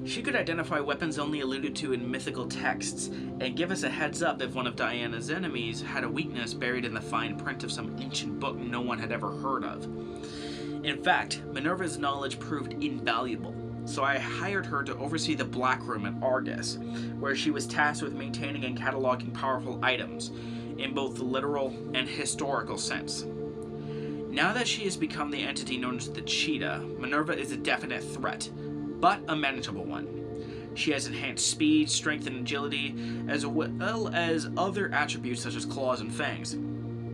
She could identify weapons only alluded to in mythical texts, and give us a heads up if one of Diana's enemies had a weakness buried in the fine print of some ancient book no one had ever heard of. In fact, Minerva's knowledge proved invaluable, so I hired her to oversee the Black Room at Argus, where she was tasked with maintaining and cataloging powerful items, in both the literal and historical sense. Now that she has become the entity known as the Cheetah, Minerva is a definite threat, but a manageable one. She has enhanced speed, strength, and agility, as well as other attributes such as claws and fangs.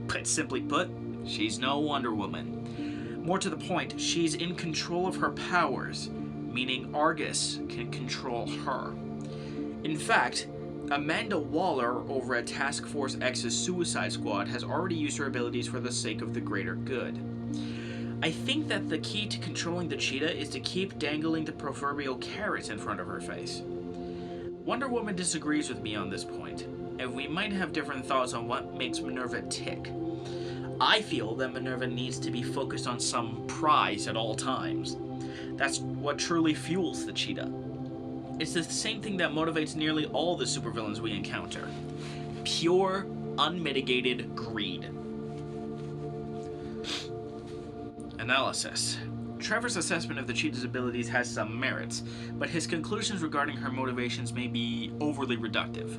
But simply put, she's no Wonder Woman. More to the point, she's in control of her powers, meaning Argus can control her. In fact, Amanda Waller over at Task Force X's Suicide Squad has already used her abilities for the sake of the greater good. I think that the key to controlling the Cheetah is to keep dangling the proverbial carrot in front of her face. Wonder Woman disagrees with me on this point, and we might have different thoughts on what makes Minerva tick. I feel that Minerva needs to be focused on some prize at all times. That's what truly fuels the Cheetah. It's the same thing that motivates nearly all the supervillains we encounter. Pure, unmitigated greed. Analysis. Trevor's assessment of the Cheetah's abilities has some merits, but his conclusions regarding her motivations may be overly reductive.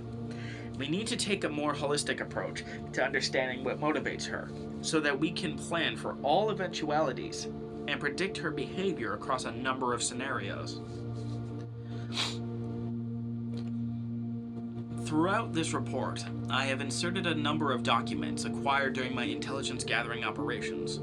We need to take a more holistic approach to understanding what motivates her, so that we can plan for all eventualities and predict her behavior across a number of scenarios. Throughout this report, I have inserted a number of documents acquired during my intelligence gathering operations.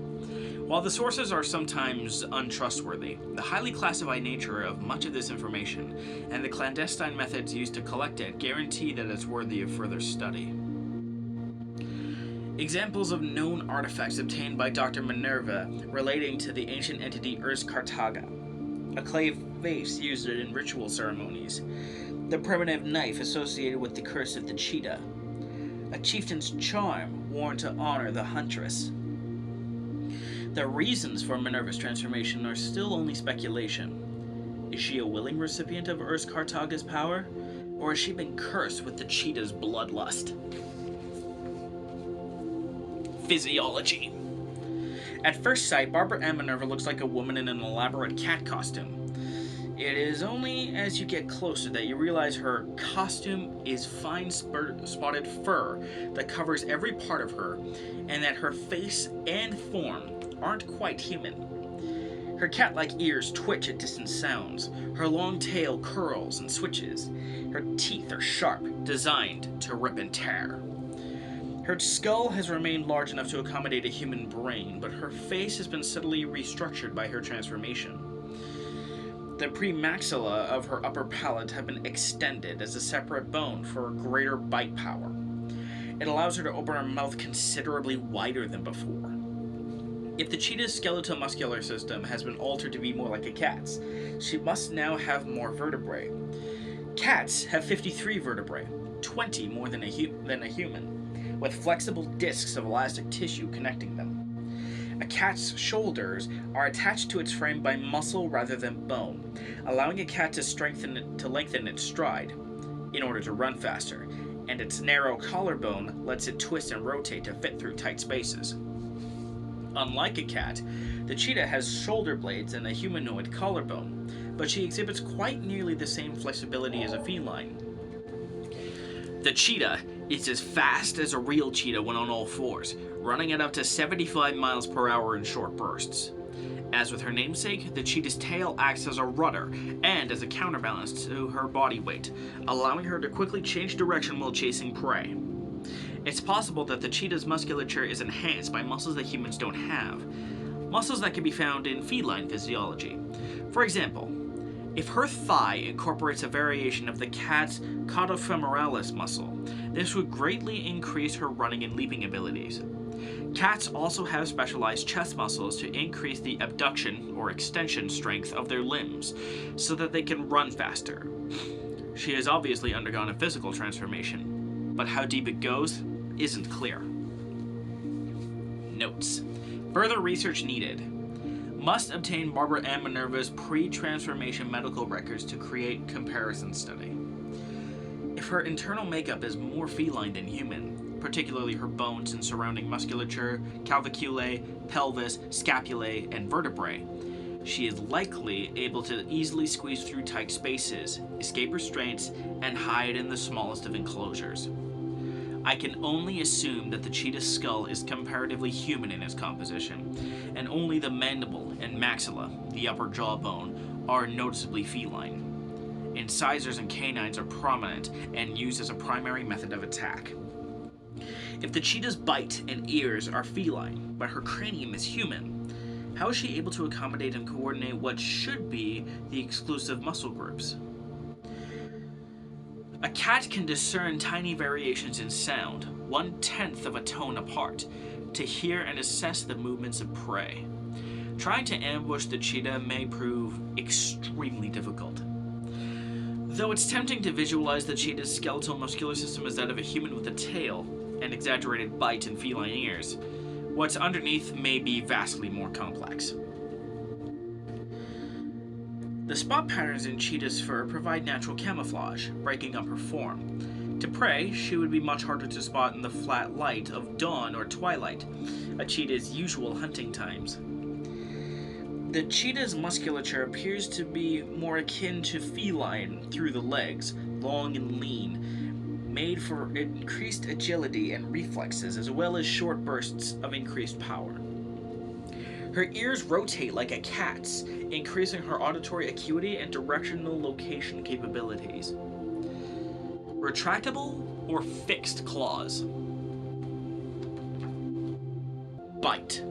While the sources are sometimes untrustworthy, the highly classified nature of much of this information and the clandestine methods used to collect it guarantee that it's worthy of further study. Examples of known artifacts obtained by Dr. Minerva relating to the ancient entity Kartaga, a clay vase used in ritual ceremonies, the primitive knife associated with the curse of the Cheetah, a chieftain's charm worn to honor the huntress. The reasons for Minerva's transformation are still only speculation. Is she a willing recipient of Kartaga's power, or has she been cursed with the Cheetah's bloodlust? Physiology. At first sight, Barbara Ann Minerva looks like a woman in an elaborate cat costume. It is only as you get closer that you realize her costume is fine spotted fur that covers every part of her, and that her face and form aren't quite human. Her cat-like ears twitch at distant sounds, her long tail curls and switches, her teeth are sharp, designed to rip and tear. Her skull has remained large enough to accommodate a human brain, but her face has been subtly restructured by her transformation. The premaxilla of her upper palate have been extended as a separate bone for greater bite power. It allows her to open her mouth considerably wider than before. If the Cheetah's skeletal muscular system has been altered to be more like a cat's, she must now have more vertebrae. Cats have 53 vertebrae, 20 more than a human, with flexible discs of elastic tissue connecting them. A cat's shoulders are attached to its frame by muscle rather than bone, allowing a cat to lengthen its stride in order to run faster, and its narrow collarbone lets it twist and rotate to fit through tight spaces. Unlike a cat, the cheetah has shoulder blades and a humanoid collarbone, but she exhibits quite nearly the same flexibility as a feline. The cheetah It's as fast as a real cheetah when on all fours, running at up to 75 miles per hour in short bursts. As with her namesake, the cheetah's tail acts as a rudder and as a counterbalance to her body weight, allowing her to quickly change direction while chasing prey. It's possible that the cheetah's musculature is enhanced by muscles that humans don't have, muscles that can be found in feline physiology. For example, if her thigh incorporates a variation of the cat's caudofemoralis muscle, this would greatly increase her running and leaping abilities. Cats also have specialized chest muscles to increase the abduction or extension strength of their limbs so that they can run faster. She has obviously undergone a physical transformation, but how deep it goes isn't clear. Notes. Further research needed. Must obtain Barbara Ann Minerva's pre-transformation medical records to create comparison study. If her internal makeup is more feline than human, particularly her bones and surrounding musculature, claviculae, pelvis, scapulae, and vertebrae, she is likely able to easily squeeze through tight spaces, escape restraints, and hide in the smallest of enclosures. I can only assume that the cheetah's skull is comparatively human in its composition, and only the mandible and maxilla, the upper jawbone, are noticeably feline. Incisors and canines are prominent and used as a primary method of attack. If the cheetah's bite and ears are feline, but her cranium is human, how is she able to accommodate and coordinate what should be the exclusive muscle groups? A cat can discern tiny variations in sound, 1/10 of a tone apart, to hear and assess the movements of prey. Trying to ambush the cheetah may prove extremely difficult. Though it's tempting to visualize the cheetah's skeletal muscular system as that of a human with a tail, and exaggerated bite and feline ears, what's underneath may be vastly more complex. The spot patterns in cheetah's fur provide natural camouflage, breaking up her form. To prey, she would be much harder to spot in the flat light of dawn or twilight, a cheetah's usual hunting times. The cheetah's musculature appears to be more akin to feline through the legs, long and lean, made for increased agility and reflexes, as well as short bursts of increased power. Her ears rotate like a cat's, increasing her auditory acuity and directional location capabilities. Retractable or fixed claws. Bite.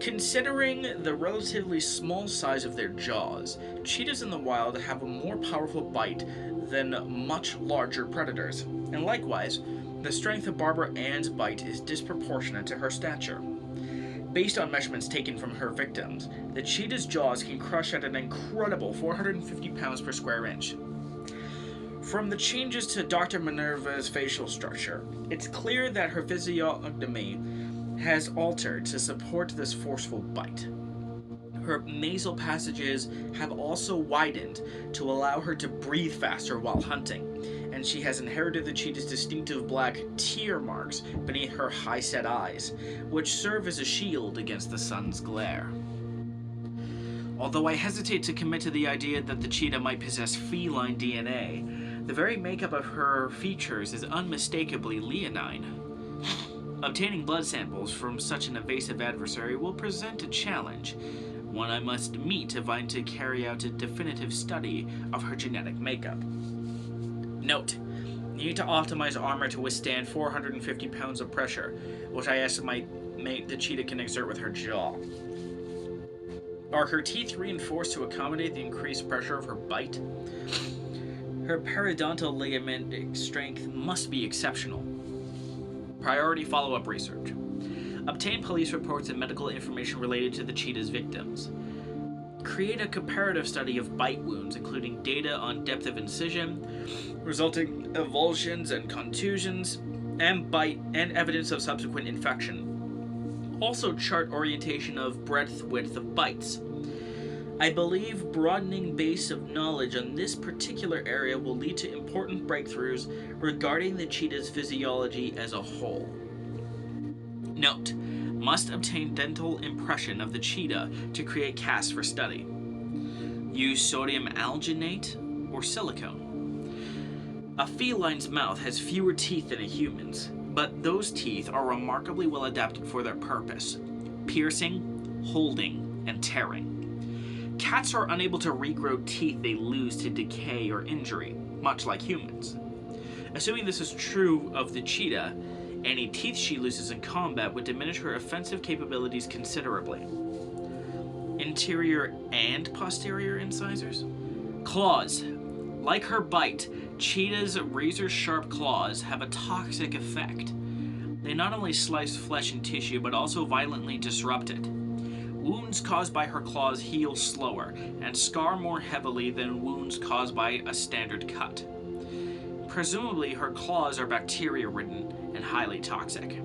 Considering the relatively small size of their jaws, cheetahs in the wild have a more powerful bite than much larger predators, and likewise, the strength of Barbara Ann's bite is disproportionate to her stature. Based on measurements taken from her victims, the cheetah's jaws can crush at an incredible 450 pounds per square inch. From the changes to Dr. Minerva's facial structure, it's clear that her physiognomy has altered to support this forceful bite. Her nasal passages have also widened to allow her to breathe faster while hunting, and she has inherited the cheetah's distinctive black tear marks beneath her high-set eyes, which serve as a shield against the sun's glare. Although I hesitate to commit to the idea that the cheetah might possess feline DNA, the very makeup of her features is unmistakably leonine. Obtaining blood samples from such an evasive adversary will present a challenge, one I must meet if I'm to carry out a definitive study of her genetic makeup. Note: need to optimize armor to withstand 450 pounds of pressure, which I estimate the cheetah can exert with her jaw. Are her teeth reinforced to accommodate the increased pressure of her bite? Her periodontal ligament strength must be exceptional. Priority follow-up research. Obtain police reports and medical information related to the cheetah's victims. Create a comparative study of bite wounds, including data on depth of incision, resulting avulsions and contusions, and bite and evidence of subsequent infection. Also chart orientation of breadth-width of bites. I believe broadening base of knowledge on this particular area will lead to important breakthroughs regarding the cheetah's physiology as a whole. Note: must obtain dental impression of the cheetah to create casts for study. Use sodium alginate or silicone. A feline's mouth has fewer teeth than a human's, but those teeth are remarkably well adapted for their purpose: piercing, holding, and tearing. Cats are unable to regrow teeth they lose to decay or injury, much like humans. Assuming this is true of the cheetah, any teeth she loses in combat would diminish her offensive capabilities considerably. Interior and posterior incisors? Claws. Like her bite, cheetah's razor-sharp claws have a toxic effect. They not only slice flesh and tissue, but also violently disrupt it. Wounds caused by her claws heal slower and scar more heavily than wounds caused by a standard cut. Presumably, her claws are bacteria-ridden and highly toxic.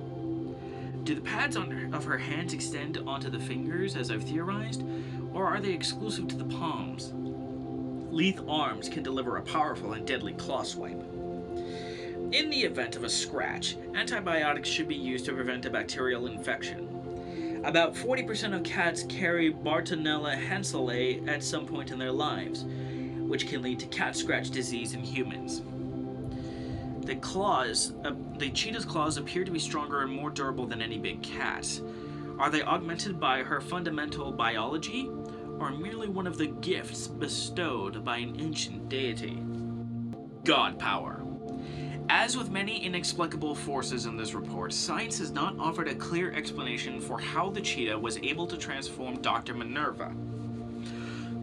Do the pads of her hands extend onto the fingers, as I've theorized, or are they exclusive to the palms? Lithe arms can deliver a powerful and deadly claw swipe. In the event of a scratch, antibiotics should be used to prevent a bacterial infection. About 40% of cats carry Bartonella henselae at some point in their lives, which can lead to cat scratch disease in humans. The cheetah's claws appear to be stronger and more durable than any big cat. Are they augmented by her fundamental biology, or merely one of the gifts bestowed by an ancient deity? God power. As with many inexplicable forces in this report, science has not offered a clear explanation for how the cheetah was able to transform Dr. Minerva,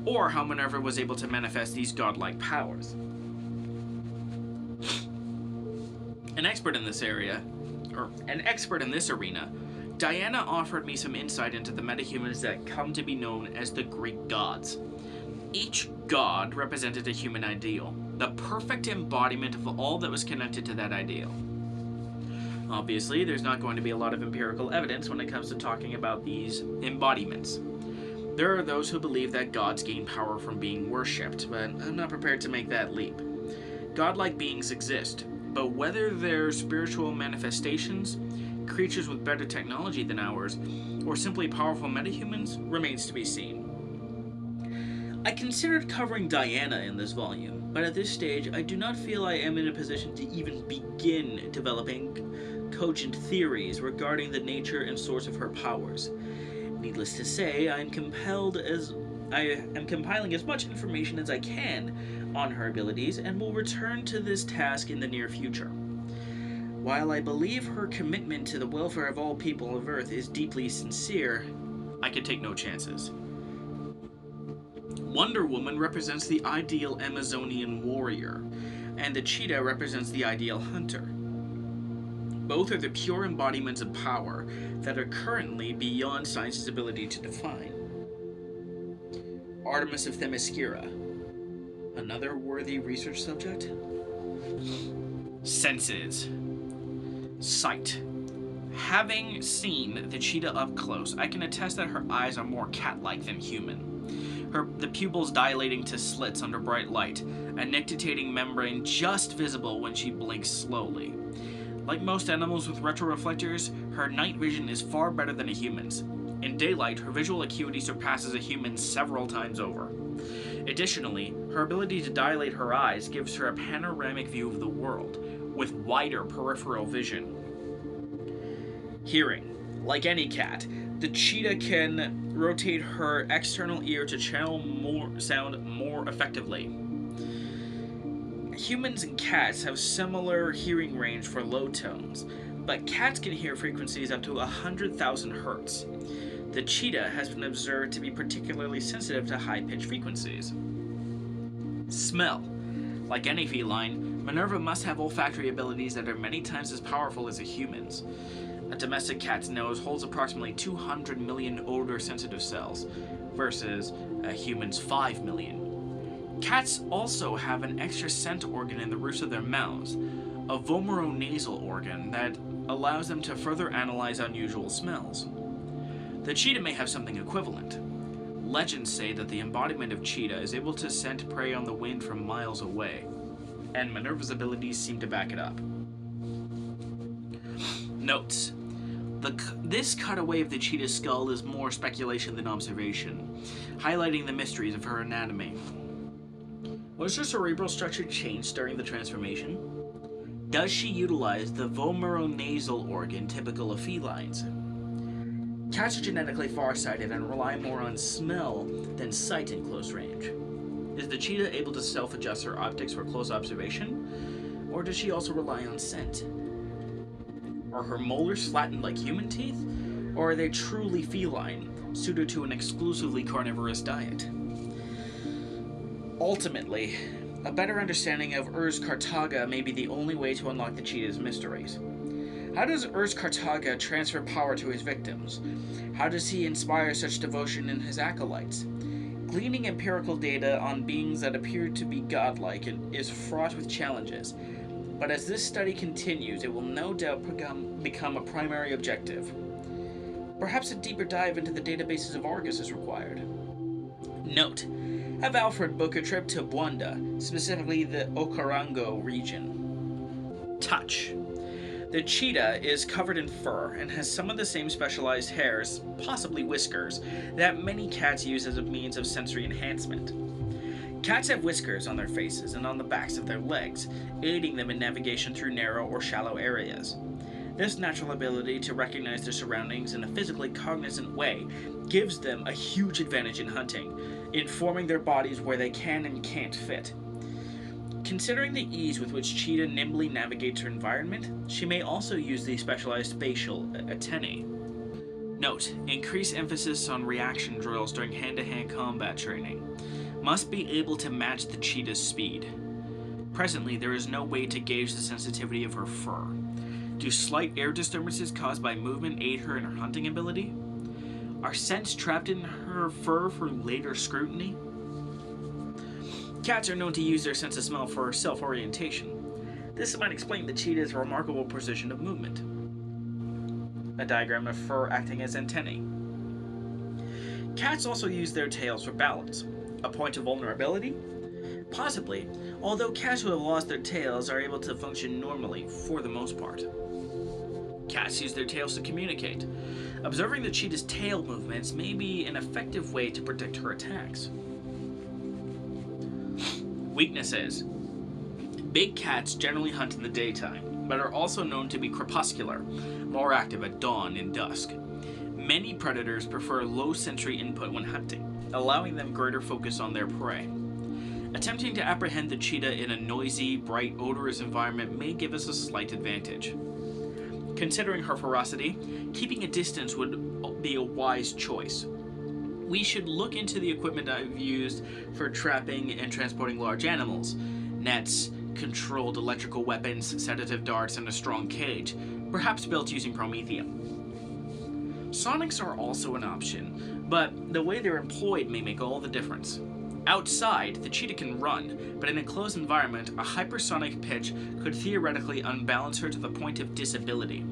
or how Minerva was able to manifest these godlike powers. An expert in this arena, Diana offered me some insight into the metahumans that come to be known as the Greek gods. Each god represented a human ideal, the perfect embodiment of all that was connected to that ideal. Obviously, there's not going to be a lot of empirical evidence when it comes to talking about these embodiments. There are those who believe that gods gain power from being worshipped, but I'm not prepared to make that leap. Godlike beings exist, but whether they're spiritual manifestations, creatures with better technology than ours, or simply powerful metahumans remains to be seen. I considered covering Diana in this volume, but at this stage I do not feel I am in a position to even begin developing cogent theories regarding the nature and source of her powers. Needless to say, I am compiling as much information as I can on her abilities and will return to this task in the near future. While I believe her commitment to the welfare of all people of Earth is deeply sincere, I can take no chances. Wonder Woman represents the ideal Amazonian warrior, and the cheetah represents the ideal hunter. Both are the pure embodiments of power that are currently beyond science's ability to define. Artemis of Themyscira, another worthy research subject? Senses. Sight. Having seen the cheetah up close, I can attest that her eyes are more cat-like than human. The pupils dilating to slits under bright light, a nictitating membrane just visible when she blinks slowly. Like most animals with retroreflectors, her night vision is far better than a human's. In daylight, her visual acuity surpasses a human's several times over. Additionally, her ability to dilate her eyes gives her a panoramic view of the world, with wider peripheral vision. Hearing. Like any cat, the cheetah can rotate her external ear to channel sound more effectively. Humans and cats have similar hearing range for low tones, but cats can hear frequencies up to 100,000 hertz. The cheetah has been observed to be particularly sensitive to high-pitched frequencies. Smell. Like any feline, Minerva must have olfactory abilities that are many times as powerful as a human's. A domestic cat's nose holds approximately 200 million odor-sensitive cells, versus a human's 5 million. Cats also have an extra scent organ in the roofs of their mouths, a vomeronasal organ that allows them to further analyze unusual smells. The cheetah may have something equivalent. Legends say that the embodiment of cheetah is able to scent prey on the wind from miles away, and Minerva's abilities seem to back it up. Notes. This cutaway of the cheetah's skull is more speculation than observation, highlighting the mysteries of her anatomy. Was her cerebral structure changed during the transformation? Does she utilize the vomeronasal organ typical of felines? Cats are genetically farsighted and rely more on smell than sight in close range. Is the cheetah able to self-adjust her optics for close observation, or does she also rely on scent? Are her molars flattened like human teeth, or are they truly feline, suited to an exclusively carnivorous diet? Ultimately, a better understanding of Urs Kartaga may be the only way to unlock the cheetah's mysteries. How does Urs Kartaga transfer power to his victims? How does he inspire such devotion in his acolytes? Gleaning empirical data on beings that appear to be godlike is fraught with challenges, but as this study continues, it will no doubt become a primary objective. Perhaps a deeper dive into the databases of Argus is required. Note: have Alfred book a trip to Bwanda, specifically the Okarango region. Touch. The cheetah is covered in fur and has some of the same specialized hairs, possibly whiskers, that many cats use as a means of sensory enhancement. Cats have whiskers on their faces and on the backs of their legs, aiding them in navigation through narrow or shallow areas. This natural ability to recognize their surroundings in a physically cognizant way gives them a huge advantage in hunting, informing their bodies where they can and can't fit. Considering the ease with which Cheetah nimbly navigates her environment, she may also use the specialized spatial antennae. Note: increase emphasis on reaction drills during hand-to-hand combat training. Must be able to match the cheetah's speed. Presently, there is no way to gauge the sensitivity of her fur. Do slight air disturbances caused by movement aid her in her hunting ability? Are scents trapped in her fur for later scrutiny? Cats are known to use their sense of smell for self-orientation. This might explain the cheetah's remarkable precision of movement. A diagram of fur acting as antennae. Cats also use their tails for balance. A point of vulnerability? Possibly, although cats who have lost their tails are able to function normally for the most part. Cats use their tails to communicate. Observing the cheetah's tail movements may be an effective way to predict her attacks. Weaknesses. Big cats generally hunt in the daytime, but are also known to be crepuscular, more active at dawn and dusk. Many predators prefer low sensory input when hunting, allowing them greater focus on their prey. Attempting to apprehend the cheetah in a noisy, bright, odorous environment may give us a slight advantage. Considering her ferocity, keeping a distance would be a wise choice. We should look into the equipment I've used for trapping and transporting large animals: nets, controlled electrical weapons, sedative darts, and a strong cage, perhaps built using promethium. Sonics are also an option, but the way they're employed may make all the difference. Outside, the cheetah can run, but in a closed environment, a hypersonic pitch could theoretically unbalance her to the point of disability.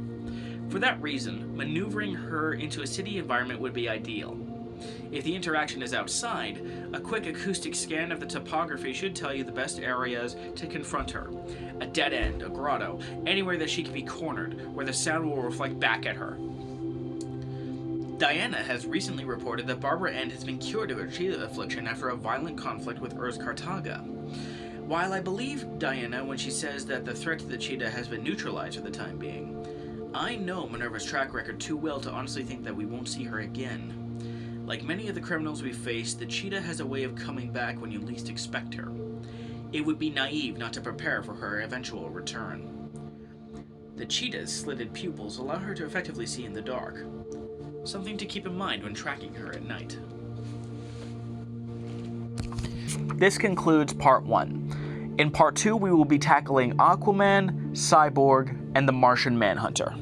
For that reason, maneuvering her into a city environment would be ideal. If the interaction is outside, a quick acoustic scan of the topography should tell you the best areas to confront her. A dead end, a grotto, anywhere that she can be cornered, where the sound will reflect back at her. Diana has recently reported that Barbara Ann has been cured of her cheetah affliction after a violent conflict with Urs Kartaga. While I believe Diana when she says that the threat to the cheetah has been neutralized for the time being, I know Minerva's track record too well to honestly think that we won't see her again. Like many of the criminals we face, the cheetah has a way of coming back when you least expect her. It would be naive not to prepare for her eventual return. The cheetah's slitted pupils allow her to effectively see in the dark. Something to keep in mind when tracking her at night. This concludes part 1. In part 2, we will be tackling Aquaman, Cyborg, and the Martian Manhunter.